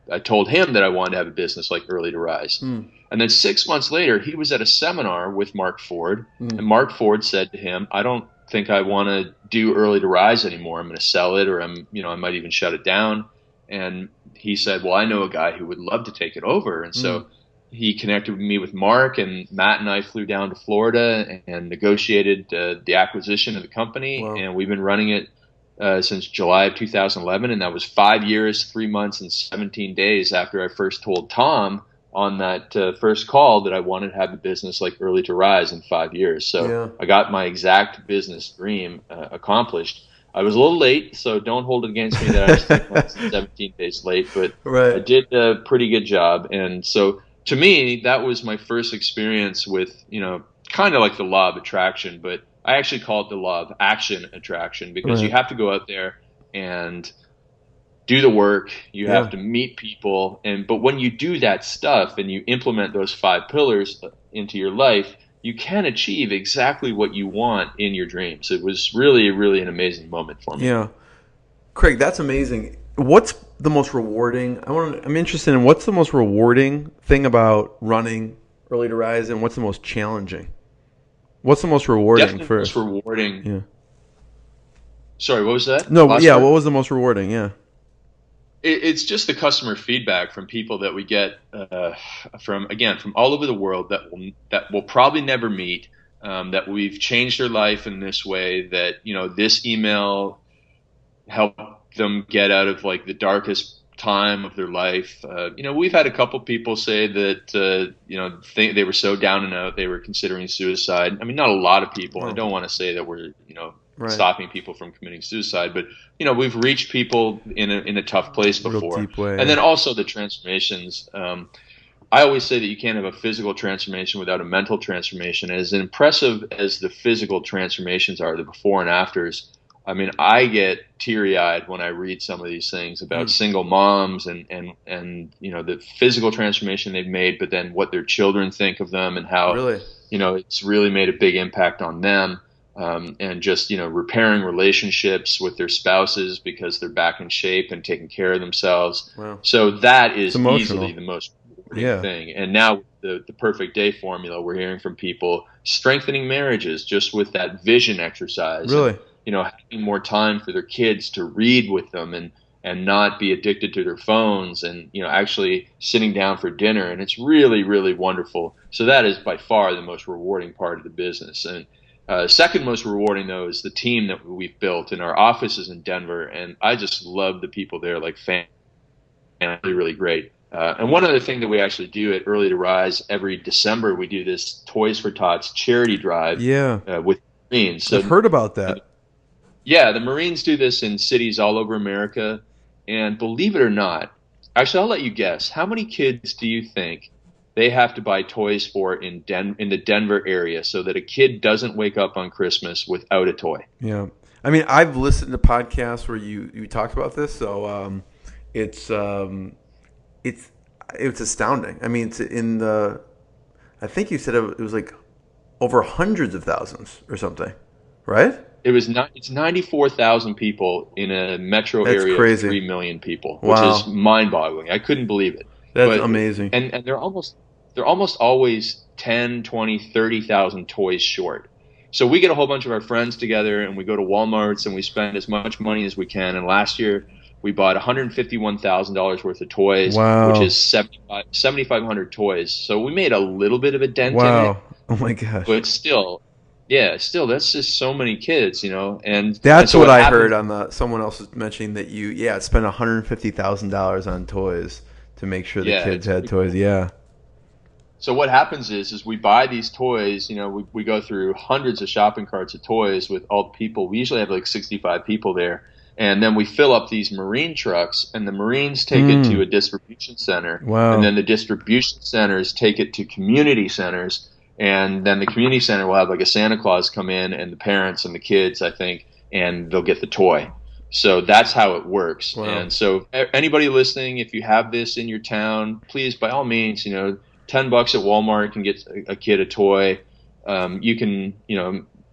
I told him that I wanted to have a business like Early to Rise. And then 6 months later, he was at a seminar with Mark Ford. And Mark Ford said to him, I don't think I want to do Early to Rise anymore. I'm going to sell it, or I might even shut it down. And he said, well, I know a guy who would love to take it over. And so he connected me with Mark, and Matt and I flew down to Florida and negotiated the acquisition of the company. Wow. And we've been running it since July of 2011. And that was 5 years, 3 months, and 17 days after I first told Tom on that first call that I wanted to have a business like Early to Rise in 5 years. So I got my exact business dream accomplished. I was a little late, so don't hold it against me that I was 3 months and 17 days late, but I did a pretty good job. And so to me, that was my first experience with, kind of like the law of attraction, but I actually call it the law of action attraction, because you have to go out there and do the work. You have to meet people. But when you do that stuff and you implement those 5 pillars into your life, you can achieve exactly what you want in your dreams. It was really, really an amazing moment for me. Yeah. Craig, that's amazing. What's the most rewarding? I'm interested in what's the most rewarding thing about running Early to Rise, and what's the most challenging? What's the most rewarding Definitely first? Most rewarding. Yeah. Sorry, what was that? No, what was the most rewarding? Yeah. It's just the customer feedback from people that we get from all over the world that will probably never meet, that we've changed their life in this way, that this email helped them get out of like the darkest time of their life. We've had a couple people say that they were so down and out they were considering suicide. I mean, not a lot of people. I don't want to say that we're stopping people from committing suicide, but we've reached people in a tough place before. Real deep way. And then also the transformations. I always say that you can't have a physical transformation without a mental transformation. As impressive as the physical transformations are, the before and afters, I mean, I get teary-eyed when I read some of these things about single moms and the physical transformation they've made, but then what their children think of them and how it's really made a big impact on them. And just, repairing relationships with their spouses because they're back in shape and taking care of themselves. Wow. So that is easily the most rewarding thing. And now the perfect day formula, we're hearing from people strengthening marriages just with that vision exercise. Really? And, having more time for their kids to read with them and not be addicted to their phones, and, actually sitting down for dinner. And it's really, really wonderful. So that is by far the most rewarding part of the business. And second most rewarding, though, is the team that we've built, and our office is in Denver, and I just love the people there, like fans, and really, really great. And one other thing that we actually do at Early to Rise, every December, we do this Toys for Tots charity drive with Marines. So, I've heard about that. The Marines do this in cities all over America, and believe it or not, actually, I'll let you guess, how many kids do you think they have to buy toys for in the Denver area so that a kid doesn't wake up on Christmas without a toy? Yeah. I mean, I've listened to podcasts where you talked about this, so it's astounding. I mean, I think you said it was like over hundreds of thousands or something, right? It's 94,000 people in a metro area of 3 million people, which is mind-boggling. I couldn't believe it. That's amazing. And they're almost always 10, 20, 30,000 toys short. So we get a whole bunch of our friends together, and we go to Walmart's, and we spend as much money as we can. And last year we bought $151,000 worth of toys, which is 7,500 toys. So we made a little bit of a dent in it. Oh my gosh. But still, that's just so many kids, and that's what I heard on someone else was mentioning that you spent $150,000 on toys to make sure the kids had toys. Yeah. So what happens is we buy these toys, we go through hundreds of shopping carts of toys with all the people. We usually have like 65 people there. And then we fill up these Marine trucks, and the Marines take it to a distribution center. Wow. And then the distribution centers take it to community centers. And then the community center will have like a Santa Claus come in, and the parents and the kids, I think, and they'll get the toy. So that's how it works. Wow. And so anybody listening, if you have this in your town, please, by all means, $10 at Walmart can get a kid a toy. You can,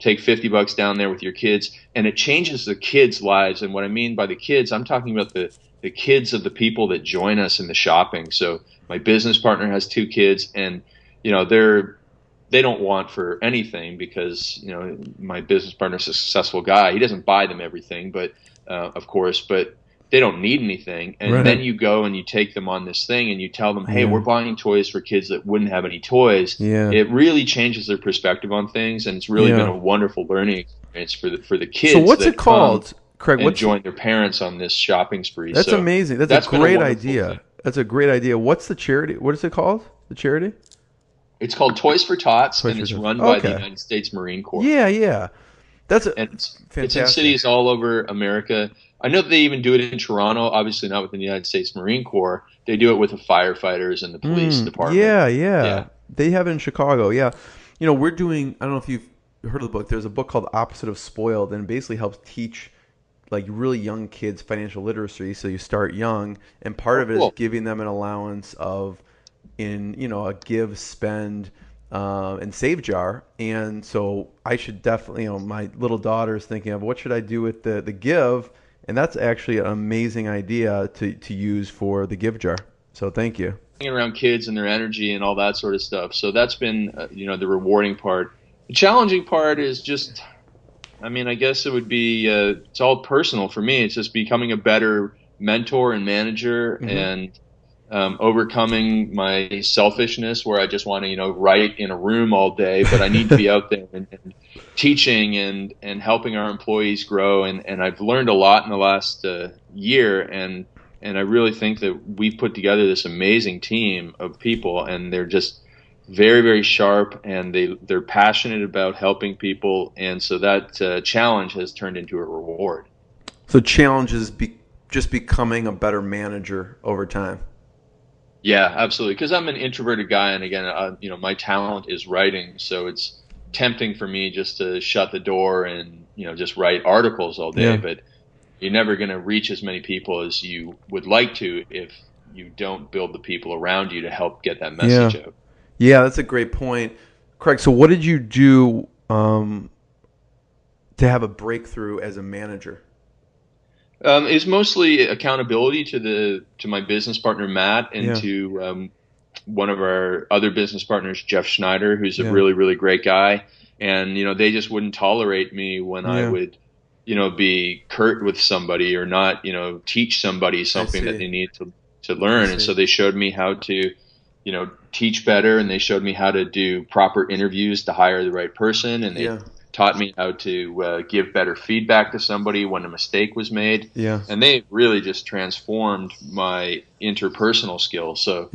take $50 down there with your kids, and it changes the kids' lives. And what I mean by the kids, I'm talking about the kids of the people that join us in the shopping. So my business partner has 2 kids, and they don't want for anything because my business partner's a successful guy. He doesn't buy them everything, but of course, but they don't need anything. And right. Then you go and you take them on this thing and you tell them, hey, we're buying toys for kids that wouldn't have any toys. Yeah. It really changes their perspective on things, and it's really been a wonderful learning experience for the kids. So what's it called, Craig? And join their parents on this shopping spree. That's amazing. That's a great idea. Thing. That's a great idea. What's the charity? What is it called? The charity? It's called Toys for Tots, and it's run by the United States Marine Corps. Yeah. That's fantastic. It's in cities all over America. I know that they even do it in Toronto, obviously not with the United States Marine Corps. They do it with the firefighters and the police department. Yeah. They have it in Chicago, yeah. We're doing, I don't know if you've heard of the book, there's a book called Opposite of Spoiled, and it basically helps teach like really young kids financial literacy, so you start young, and part of it is giving them an allowance of a give, spend, and save jar. And so I should definitely, my little daughter's thinking of what should I do with the give, and that's actually an amazing idea to use for the give jar. So thank you. Around kids and their energy and all that sort of stuff. So that's been, the rewarding part. The challenging part is just, I guess it would be, it's all personal for me. It's just becoming a better mentor and manager, and overcoming my selfishness where I just want to, write in a room all day, but I need to be out there and teaching and helping our employees grow. And I've learned a lot in the last year, and I really think that we've put together this amazing team of people, and they're just very, very sharp, and they're passionate about helping people. And so that challenge has turned into a reward. So challenge is just becoming a better manager over time. Yeah, absolutely. Because I'm an introverted guy, and again, my talent is writing, so it's tempting for me just to shut the door and just write articles all day. But you're never going to reach as many people as you would like to if you don't build the people around you to help get that message out. Yeah, that's a great point, Craig. So, what did you do to have a breakthrough as a manager? It's mostly accountability to my business partner Matt, and to one of our other business partners, Jeff Schneider, who's a really, really great guy. And they just wouldn't tolerate me when I would, be curt with somebody or not, teach somebody something that they need to learn. And so they showed me how to, teach better, and they showed me how to do proper interviews to hire the right person, and they taught me how to give better feedback to somebody when a mistake was made. Yeah. And they really just transformed my interpersonal skills. So,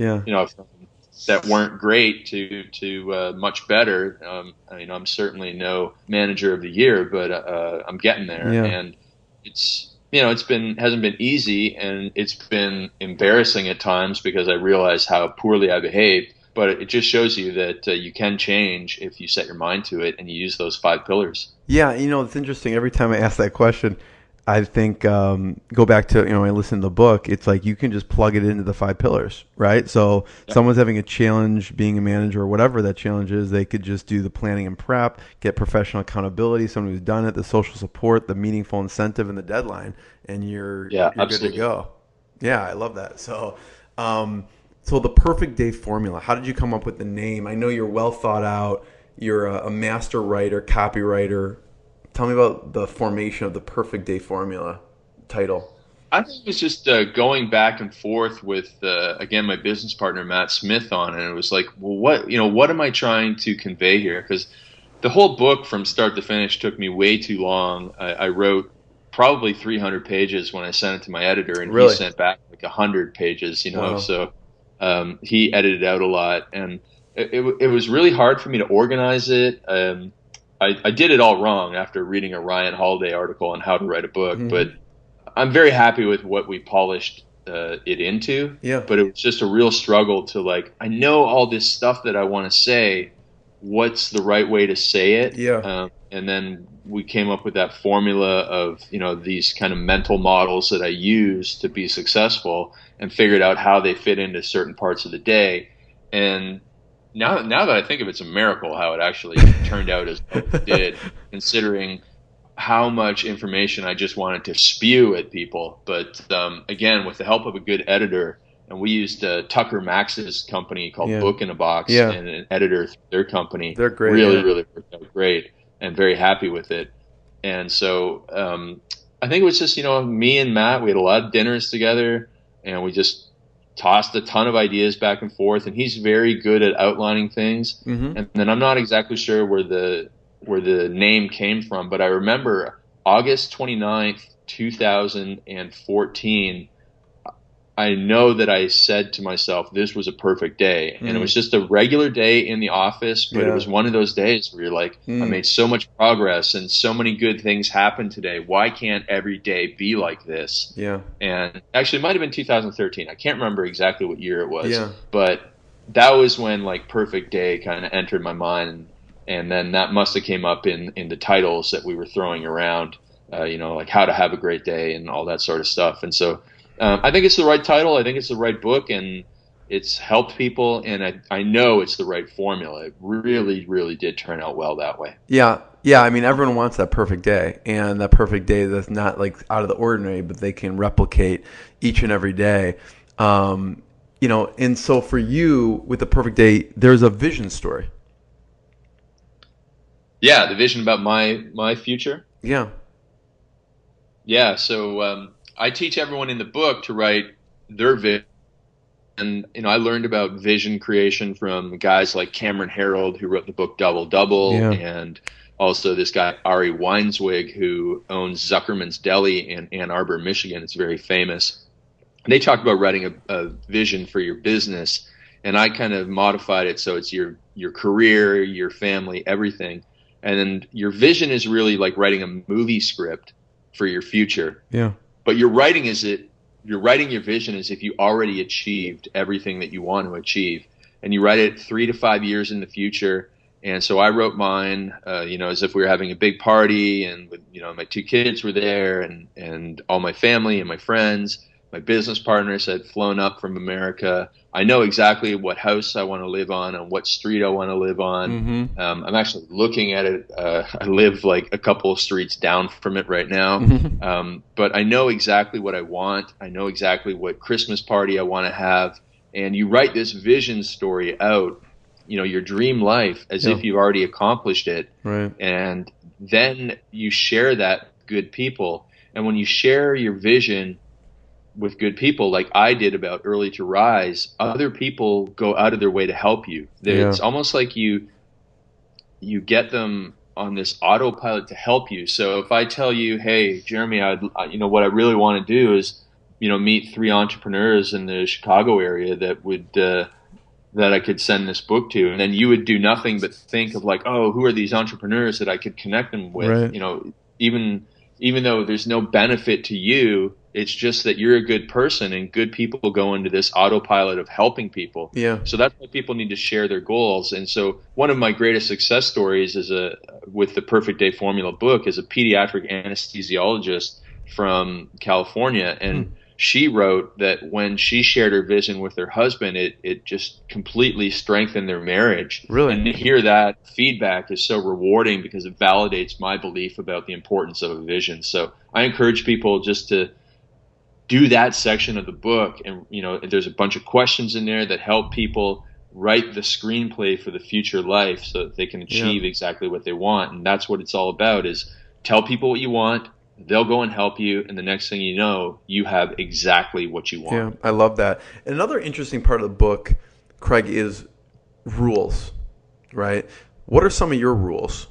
that weren't great to much better. I'm certainly no manager of the year, but I'm getting there. Yeah. And it's hasn't been easy, and it's been embarrassing at times because I realize how poorly I behaved. But it just shows you that you can change if you set your mind to it and you use those 5 pillars. Yeah, it's interesting. Every time I ask that question, I think go back to, I listen to the book. It's like you can just plug it into the 5 pillars, right? So someone's having a challenge being a manager or whatever that challenge is, they could just do the planning and prep, get professional accountability, someone who's done it, the social support, the meaningful incentive, and the deadline, and you're good to go. Yeah, I love that. So, so the perfect day formula, how did you come up with the name? I know you're well thought out. You're a master writer, copywriter. Tell me about the formation of the perfect day formula title. I think it was just going back and forth with, again, my business partner, Matt Smith, on it. And it was like, well, what am I trying to convey here? Because the whole book from start to finish took me way too long. I wrote probably 300 pages when I sent it to my editor, and he sent back like 100 pages, Wow. So he edited out a lot. And it was really hard for me to organize it. I did it all wrong after reading a Ryan Holiday article on how to write a book, but I'm very happy with what we polished it into. Yeah. But it was just a real struggle to, like, I know all this stuff that I want to say. What's the right way to say it? Yeah. And then we came up with that formula of, these kind of mental models that I use to be successful, and figured out how they fit into certain parts of the day. And now that I think of it, it's a miracle how it actually turned out as it did, considering how much information I just wanted to spew at people. But again, with the help of a good editor, and we used Tucker Max's company called Book in a Box, and an editor through their company. They're great. Really worked out great, and very happy with it. And so I think it was just, me and Matt, we had a lot of dinners together, and we just tossed a ton of ideas back and forth. And he's very good at outlining things. And then I'm not exactly sure where the name came from, but I remember August 29th, 2014, I know that I said to myself, this was a perfect day. And it was just a regular day in the office, but it was one of those days where you're like, I made so much progress and so many good things happened today. Why can't every day be like this? Yeah. And actually, it might have been 2013. I can't remember exactly what year it was. Yeah. But that was when, like, perfect day kind of entered my mind. And then that must have came up in the titles that we were throwing around, like how to have a great day and all that sort of stuff. And so I think it's the right title. I think it's the right book, and it's helped people. And I know it's the right formula. It really, really did turn out well that way. Yeah. Yeah. I mean, everyone wants that perfect day, and that perfect day that's not like out of the ordinary, but they can replicate each and every day. And so for you with the perfect day, there's a vision story. Yeah. The vision about my future. Yeah. Yeah. So, I teach everyone in the book to write their vision. And, I learned about vision creation from guys like Cameron Herold, who wrote the book Double Double, and also this guy, Ari Weinswig, who owns Zuckerman's Deli in Ann Arbor, Michigan. It's very famous. They talked about writing a vision for your business, and I kind of modified it so it's your career, your family, everything. And then your vision is really like writing a movie script for your future. Yeah. But you're writing your vision as if you already achieved everything that you want to achieve, and you write it 3 to 5 years in the future. And so I wrote mine, as if we were having a big party, and my 2 kids were there, and all my family and my friends. My business partners had flown up from America. I know exactly what house I want to live on and what street I want to live on. I'm actually looking at it. I live like a couple of streets down from it right now. But I know exactly what I want. I know exactly what Christmas party I want to have. And you write this vision story out, your dream life, as if you've already accomplished it. Right. And then you share that with good people. And when you share your vision with good people, like I did about Early to Rise, other people go out of their way to help you. It's almost like you get them on this autopilot to help you. So if I tell you, hey, Jeremy, what I really want to do is, meet 3 entrepreneurs in the Chicago area that would that I could send this book to, and then you would do nothing but think of like, oh, who are these entrepreneurs that I could connect them with? Right. Even though there's no benefit to you, it's just that you're a good person, and good people go into this autopilot of helping people. Yeah. So that's why people need to share their goals. And so one of my greatest success stories with the Perfect Day Formula book is a pediatric anesthesiologist from California. And she wrote that when she shared her vision with her husband, it just completely strengthened their marriage. Really? And to hear that feedback is so rewarding because it validates my belief about the importance of a vision. So I encourage people just to do that section of the book, and there's a bunch of questions in there that help people write the screenplay for the future life so that they can achieve exactly what they want. And that's what it's all about, is tell people what you want, they'll go and help you, and the next thing you know, you have exactly what you want. Yeah, I love that. And another interesting part of the book, Craig, is rules, right? What are some of your rules?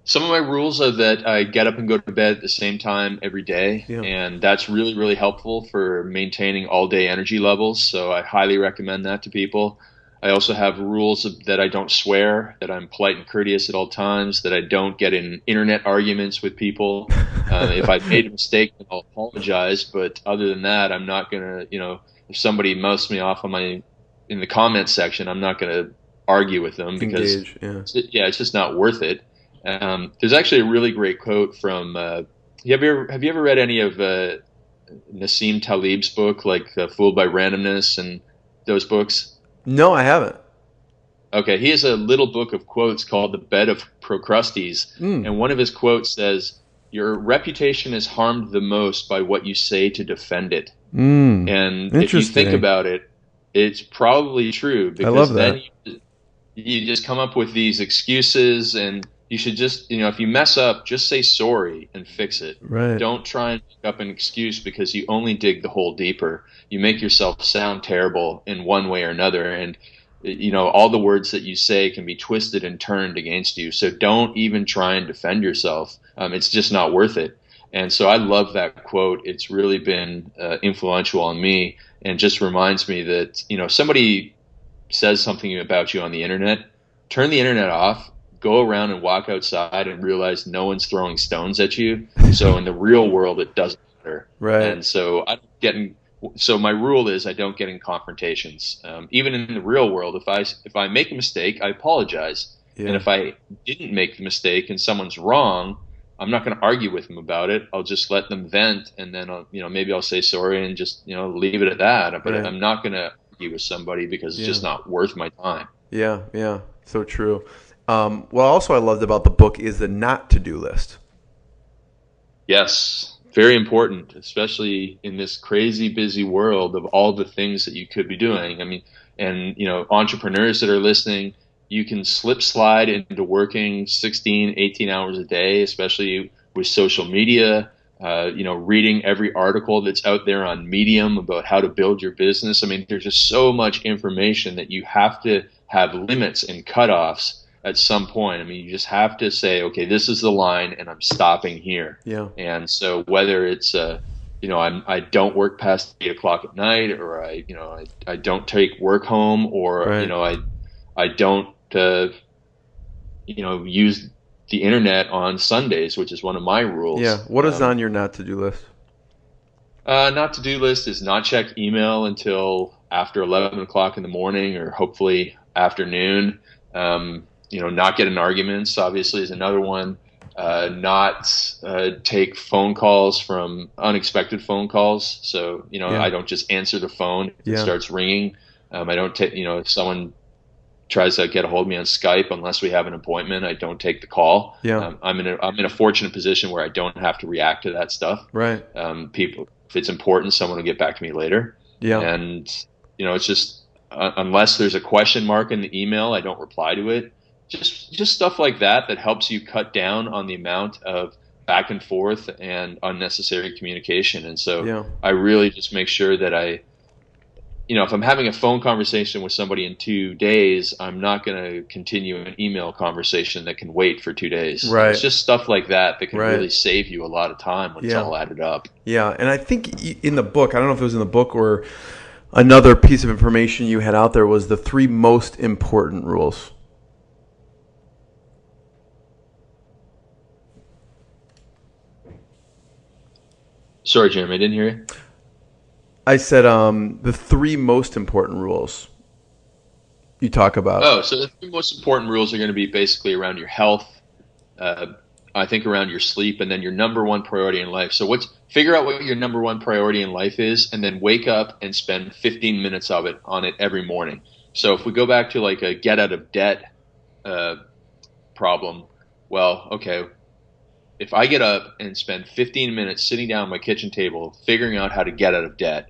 Some of my rules are that I get up and go to bed at the same time every day, and that's really, really helpful for maintaining all-day energy levels, so I highly recommend that to people. I also have rules that I don't swear, that I'm polite and courteous at all times, that I don't get in internet arguments with people. If I've made a mistake, then I'll apologize. But other than that, I'm not going to, if somebody mouths me off in the comments section, I'm not going to argue with them because it's just not worth it. There's actually a really great quote from, have you ever read any of Nassim Taleb's book, like Fooled by Randomness and those books? No, I haven't. Okay, he has a little book of quotes called The Bed of Procrustes, and one of his quotes says, "Your reputation is harmed the most by what you say to defend it." And if you think about it, it's probably true, because then you just come up with these excuses, and you should just, if you mess up, just say sorry and fix it. Right. Don't try and make up an excuse, because you only dig the hole deeper. You make yourself sound terrible in one way or another, and all the words that you say can be twisted and turned against you. So don't even try and defend yourself. It's just not worth it. And so I love that quote. It's really been influential on me, and just reminds me that, somebody says something about you on the internet, turn the internet off, go around and walk outside and realize no one's throwing stones at you. So in the real world, it doesn't matter. Right. And so so my rule is I don't get in confrontations. Even in the real world, if I make a mistake, I apologize. Yeah. And if I didn't make the mistake and someone's wrong, I'm not going to argue with them about it. I'll just let them vent, and then maybe I'll say sorry and just leave it at that. But I'm not going to argue with somebody, because it's just not worth my time. Yeah, so true. What also I loved about the book is the not to-do list. Yes, very important, especially in this crazy busy world of all the things that you could be doing. I mean, and entrepreneurs that are listening, you can slide into working 16, 18 hours a day, especially with social media, reading every article that's out there on Medium about how to build your business. I mean, there's just so much information that you have to have limits and cutoffs at some point. I mean, you just have to say, okay, this is the line, and I'm stopping here. Yeah. And so whether it's, I don't work past 8 o'clock at night, or I don't take work home, or, I don't, use the internet on Sundays, which is one of my rules. Yeah. What is on your not to do list? Not to do list is not check email until after 11 o'clock in the morning, or hopefully afternoon. Not get in arguments, obviously, is another one. Not take phone calls from unexpected phone calls. So, I don't just answer the phone if it starts ringing. I don't take, if someone tries to get a hold of me on Skype, unless we have an appointment, I don't take the call. Yeah. I'm in a fortunate position where I don't have to react to that stuff. Right. People, if it's important, someone will get back to me later. Yeah. And, it's just, unless there's a question mark in the email, I don't reply to it. Just stuff like that helps you cut down on the amount of back and forth and unnecessary communication. And so I really just make sure that if I'm having a phone conversation with somebody in 2 days, I'm not going to continue an email conversation that can wait for 2 days. Right. It's just stuff like that can really save you a lot of time when it's all added up. Yeah. And I think in the book, I don't know if it was in the book or another piece of information you had out there, was the 3 most important rules. Sorry, Jim, I didn't hear you. I said the 3 most important rules you talk about. Oh, so the 3 most important rules are going to be basically around your health, I think around your sleep, and then your number one priority in life. So figure out what your number one priority in life is, and then wake up and spend 15 minutes of it on it every morning. So if we go back to like a get out of debt problem, well, okay, if I get up and spend 15 minutes sitting down at my kitchen table figuring out how to get out of debt,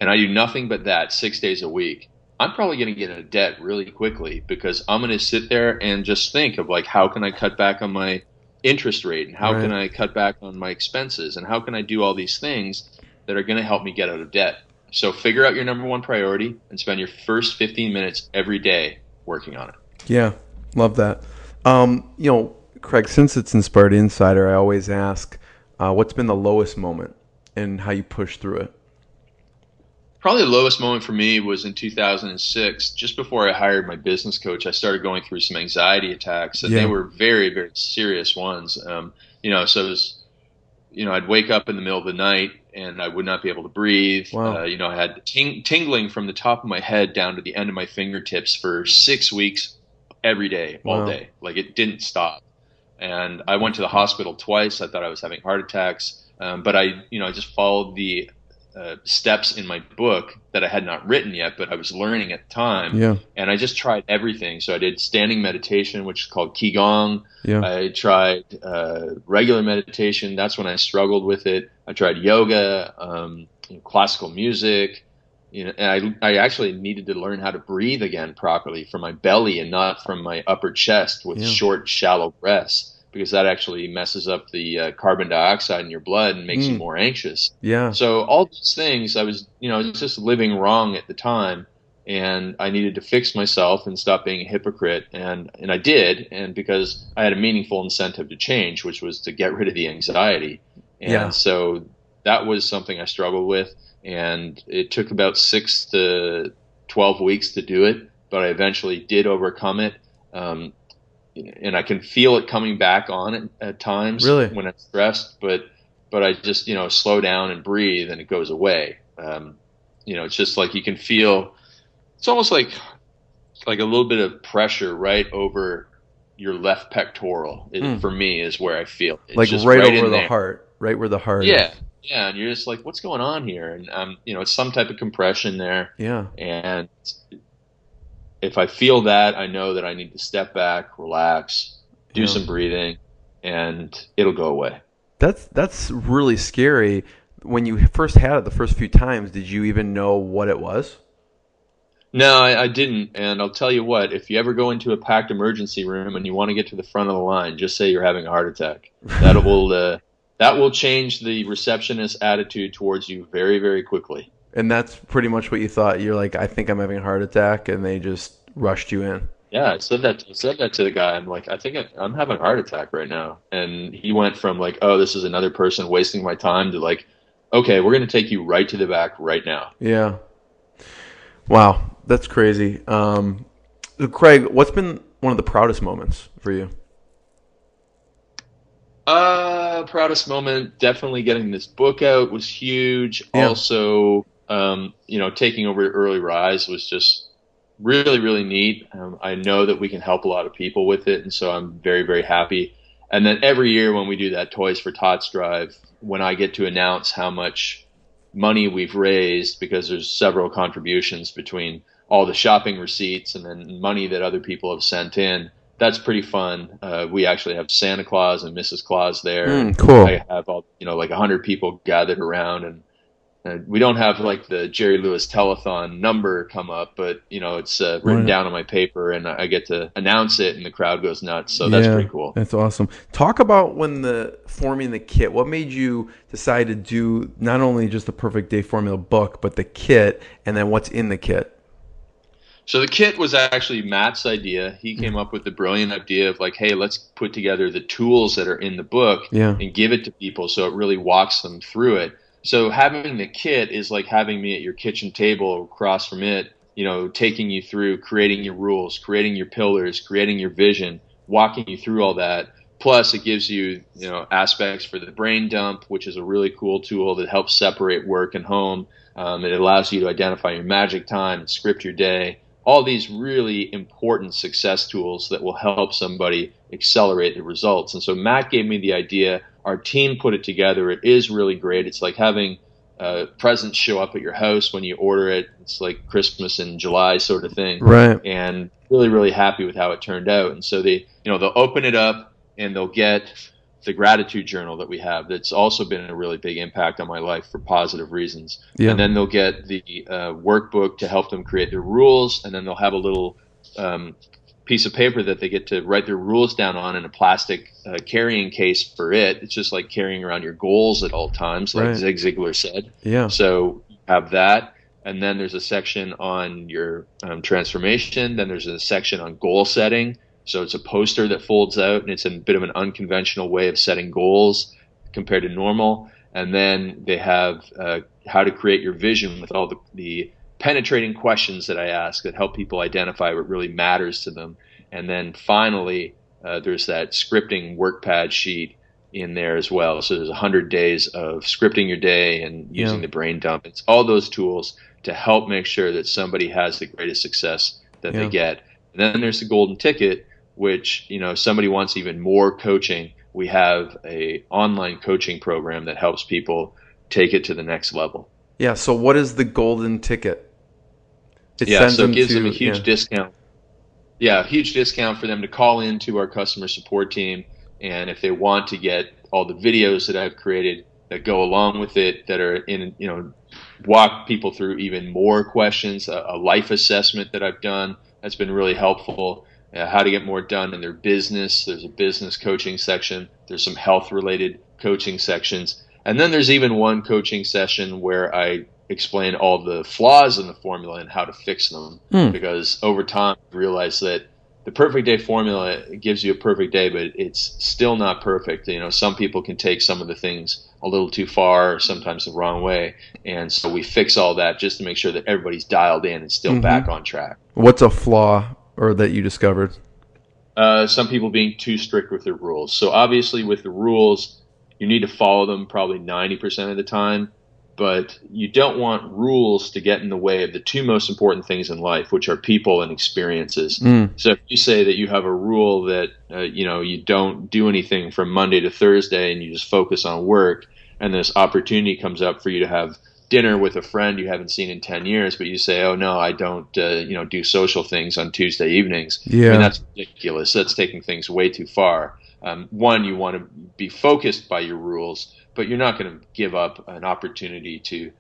and I do nothing but that 6 days a week, I'm probably going to get out of debt really quickly, because I'm going to sit there and just think of like, how can I cut back on my interest rate, and how can I cut back on my expenses, and how can I do all these things that are going to help me get out of debt. So figure out your number one priority and spend your first 15 minutes every day working on it. Yeah, love that. Craig, since it's Inspired Insider, I always ask, what's been the lowest moment and how you push through it? Probably the lowest moment for me was in 2006. Just before I hired my business coach, I started going through some anxiety attacks, and they were very, very serious ones. So it was, I'd wake up in the middle of the night and I would not be able to breathe. Wow. I had tingling from the top of my head down to the end of my fingertips for 6 weeks, every day, all day. Like, it didn't stop. And I went to the hospital twice. I thought I was having heart attacks. But I just followed the steps in my book that I had not written yet, but I was learning at the time. Yeah. And I just tried everything. So I did standing meditation, which is called Qigong. Yeah. I tried regular meditation. That's when I struggled with it. I tried yoga, classical music. And I actually needed to learn how to breathe again properly from my belly and not from my upper chest with short, shallow breaths, because that actually messes up the carbon dioxide in your blood and makes you more anxious. Yeah. So all these things, I was just living wrong at the time, and I needed to fix myself and stop being a hypocrite. And I did, and because I had a meaningful incentive to change, which was to get rid of the anxiety. And so that was something I struggled with. And it took about 6 to 12 weeks to do it, but I eventually did overcome it. And I can feel it coming back on at times when I'm stressed, but I just, slow down and breathe and it goes away. It's just like you can feel, it's almost like a little bit of pressure right over your left pectoral. For me is where I feel it. Like just right over the there. heart, right where the heart is. Yeah, and you're just like, what's going on here? And it's some type of compression there. Yeah. And if I feel that, I know that I need to step back, relax, do some breathing, and it'll go away. That's really scary. When you first had it the first few times, did you even know what it was? No, I didn't. And I'll tell you what, if you ever go into a packed emergency room and you want to get to the front of the line, just say you're having a heart attack. That will change the receptionist's attitude towards you very, very quickly. And that's pretty much what you thought. You're like, I think I'm having a heart attack, and they just rushed you in. Yeah, I said that to the guy. I'm like, I think I'm having a heart attack right now. And he went from like, oh, this is another person wasting my time, to like, okay, we're going to take you right to the back right now. Yeah. Wow, that's crazy. Craig, what's been one of the proudest moments for you? Proudest moment, definitely getting this book out was huge. Yeah. Also, taking over Early Rise was just really, really neat. I know that we can help a lot of people with it, and so I'm very, very happy. And then every year when we do that Toys for Tots drive, when I get to announce how much money we've raised, because there's several contributions between all the shopping receipts and then money that other people have sent in, that's pretty fun. We actually have Santa Claus and Mrs. Claus there. Cool. I have all, like 100 people gathered around, and we don't have like the Jerry Lewis telethon number come up, but it's written down on my paper, and I get to announce it, and the crowd goes nuts. So that's pretty cool. That's awesome. Talk about forming the kit. What made you decide to do not only just the Perfect Day Formula book, but the kit, and then what's in the kit? So the kit was actually Matt's idea. He came up with the brilliant idea of like, hey, let's put together the tools that are in the book and give it to people so it really walks them through it. So having the kit is like having me at your kitchen table across from it, taking you through creating your rules, creating your pillars, creating your vision, walking you through all that. Plus it gives you, aspects for the brain dump, which is a really cool tool that helps separate work and home. It allows you to identify your magic time and script your day. All these really important success tools that will help somebody accelerate the results. And so Matt gave me the idea. Our team put it together. It is really great. It's like having presents show up at your house when you order it. It's like Christmas in July sort of thing. Right. And really, really happy with how it turned out. And so they'll open it up and they'll get the gratitude journal that we have. That's also been a really big impact on my life for positive reasons. Yeah. And then they'll get the workbook to help them create their rules. And then they'll have a little piece of paper that they get to write their rules down on in a plastic carrying case for it. It's just like carrying around your goals at all times, like Zig Ziglar said. Yeah. So you have that. And then there's a section on your transformation. Then there's a section on goal setting. So it's a poster that folds out, and it's a bit of an unconventional way of setting goals compared to normal. And then they have how to create your vision with all the penetrating questions that I ask that help people identify what really matters to them. And then finally, there's that scripting work pad sheet in there as well. So there's 100 days of scripting your day and using the brain dump. It's all those tools to help make sure that somebody has the greatest success that they get. And then there's the golden ticket, which, if somebody wants even more coaching, we have a online coaching program that helps people take it to the next level. Yeah. So what is the golden ticket? It gives them a huge discount. Yeah, a huge discount for them to call into our customer support team. And if they want to get all the videos that I've created that go along with it, that are walk people through even more questions, a life assessment that I've done that's been really helpful, how to get more done in their business. There's a business coaching section. There's some health-related coaching sections. And then there's even one coaching session where I explain all the flaws in the formula and how to fix them. Because over time, I realized that the perfect day formula gives you a perfect day, but it's still not perfect. Some people can take some of the things a little too far, or sometimes the wrong way. And so we fix all that just to make sure that everybody's dialed in and still back on track. What's a flaw or that you discovered? Some people being too strict with their rules. So obviously with the rules, you need to follow them probably 90% of the time. But you don't want rules to get in the way of the two most important things in life, which are people and experiences. So if you say that you have a rule that, you don't do anything from Monday to Thursday and you just focus on work, and this opportunity comes up for you to have dinner with a friend you haven't seen in 10 years, but you say, oh, no, I don't, do social things on Tuesday evenings. Yeah. I mean, that's ridiculous. That's taking things way too far. One, you want to be focused by your rules, but you're not going to give up an opportunity to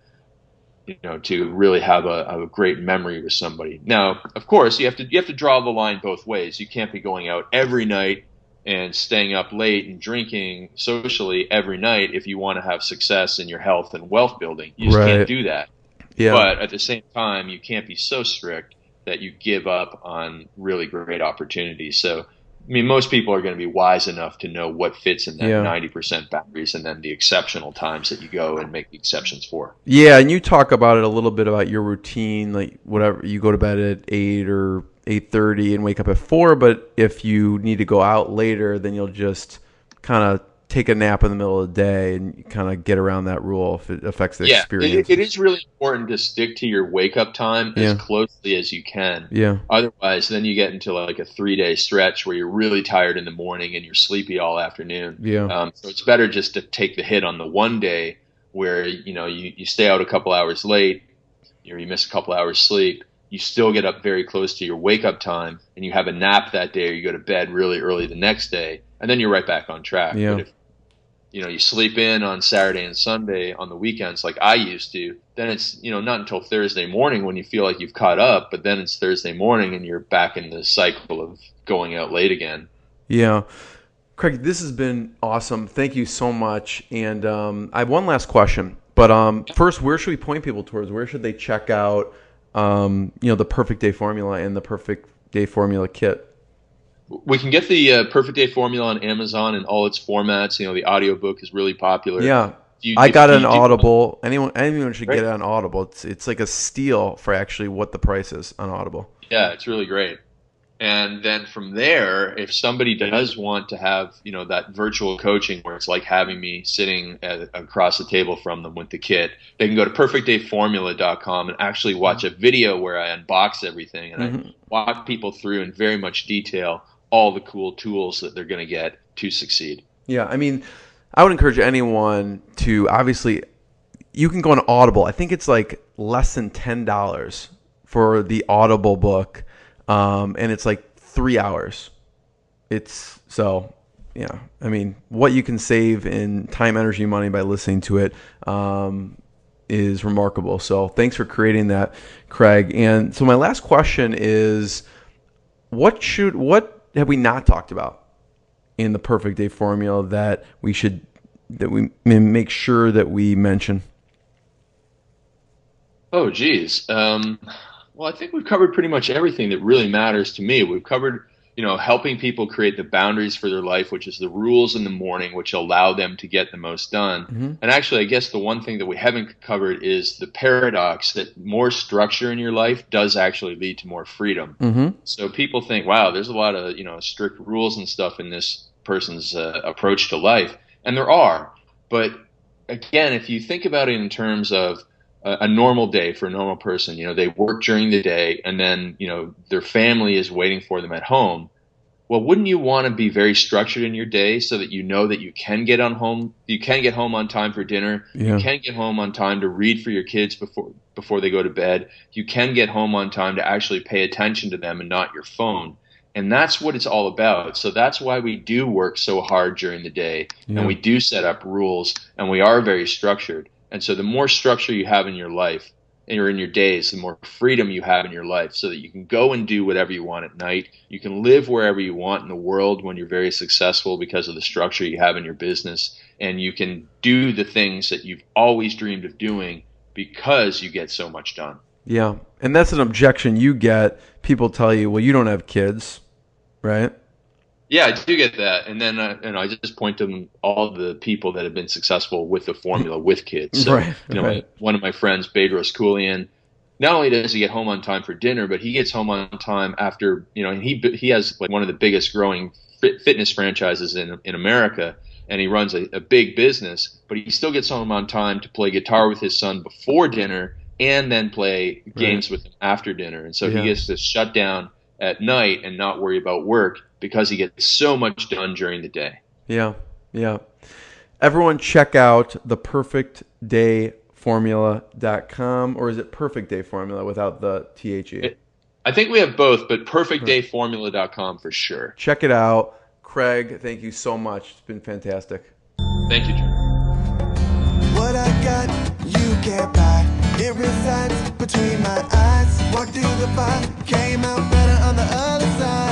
really have a great memory with somebody. Now, of course, you have to draw the line both ways. You can't be going out every night and staying up late and drinking socially every night if you want to have success in your health and wealth building. You just can't do that. Yeah. But at the same time, you can't be so strict that you give up on really great opportunities. So, most people are going to be wise enough to know what fits in that 90% boundaries, and then the exceptional times that you go and make the exceptions for. Yeah, and you talk about it a little bit about your routine, like whatever, you go to bed at 8 or 8:30 and wake up at 4, but if you need to go out later, then you'll just kind of take a nap in the middle of the day and kind of get around that rule if it affects the experience. It is really important to stick to your wake-up time as closely as you can. Yeah. Otherwise, then you get into like a 3-day stretch where you're really tired in the morning and you're sleepy all afternoon. Yeah. So it's better just to take the hit on the one day where you stay out a couple hours late, or you miss a couple hours sleep. You still get up very close to your wake-up time, and you have a nap that day, or you go to bed really early the next day, and then you're right back on track. Yeah. But if you sleep in on Saturday and Sunday on the weekends like I used to, then it's, not until Thursday morning when you feel like you've caught up, but then it's Thursday morning and you're back in the cycle of going out late again. Yeah. Craig, this has been awesome. Thank you so much. And I have one last question, but first, where should we point people towards? Where should they check out, the Perfect Day Formula and the Perfect Day Formula Kit? We can get the Perfect Day Formula on Amazon in all its formats. The audiobook is really popular. Yeah. I got an Audible. Anyone should get it on Audible. It's like a steal for actually what the price is on Audible. Yeah, it's really great. And then from there, if somebody does want to have, that virtual coaching where it's like having me sitting across the table from them with the kit, they can go to perfectdayformula.com and actually watch a video where I unbox everything and I walk people through in very much detail all the cool tools that they're going to get to succeed. Yeah, I would encourage anyone to, obviously, you can go on Audible. I think it's like less than $10 for the Audible book, and it's like 3 hours. What you can save in time, energy, money by listening to it is remarkable. So thanks for creating that, Craig. And so my last question is, what have we not talked about in the Perfect Day Formula that we make sure that we mention? Oh, geez. Well, I think we've covered pretty much everything that really matters to me. We've covered helping people create the boundaries for their life, which is the rules in the morning, which allow them to get the most done. Mm-hmm. And actually, I guess the one thing that we haven't covered is the paradox that more structure in your life does actually lead to more freedom. Mm-hmm. So people think, wow, there's a lot of, strict rules and stuff in this person's approach to life. And there are. But again, if you think about it in terms of a normal day for a normal person, they work during the day and then, their family is waiting for them at home. Well, wouldn't you want to be very structured in your day so that you know that you can get home on time for dinner, Yeah. You can get home on time to read for your kids before they go to bed, you can get home on time to actually pay attention to them and not your phone. And that's what it's all about. So that's why we do work so hard during the day, Yeah. and we do set up rules, and we are very structured. And so the more structure you have in your life or in your days, the more freedom you have in your life so that you can go and do whatever you want at night. You can live wherever you want in the world when you're very successful because of the structure you have in your business. And you can do the things that you've always dreamed of doing because you get so much done. Yeah. And that's an objection you get. People tell you, well, you don't have kids, right? Yeah, I do get that. And then I just point to them, all the people that have been successsul with the formula with kids. So, Right. One of my friends, Bedros Keuilian, not only does he get home on time for dinner, but he gets home on time after, and he has like one of the biggest growing fitness franchises in America, and he runs a big business, but he still gets home on time to play guitar with his son before dinner and then play games with him after dinner. And so he gets to shut down at night and not worry about work because he gets so much done during the day. Yeah. Yeah. Everyone check out the perfectdayformula.com, or is it Perfect Day Formula without the THE? I think we have both, but perfectdayformula.com for sure. Check it out. Craig, thank you so much. It's been fantastic. Thank you, Jeremy. What I got, you can't buy. It resides between my eyes. Walked through the fire, came out better on the other side.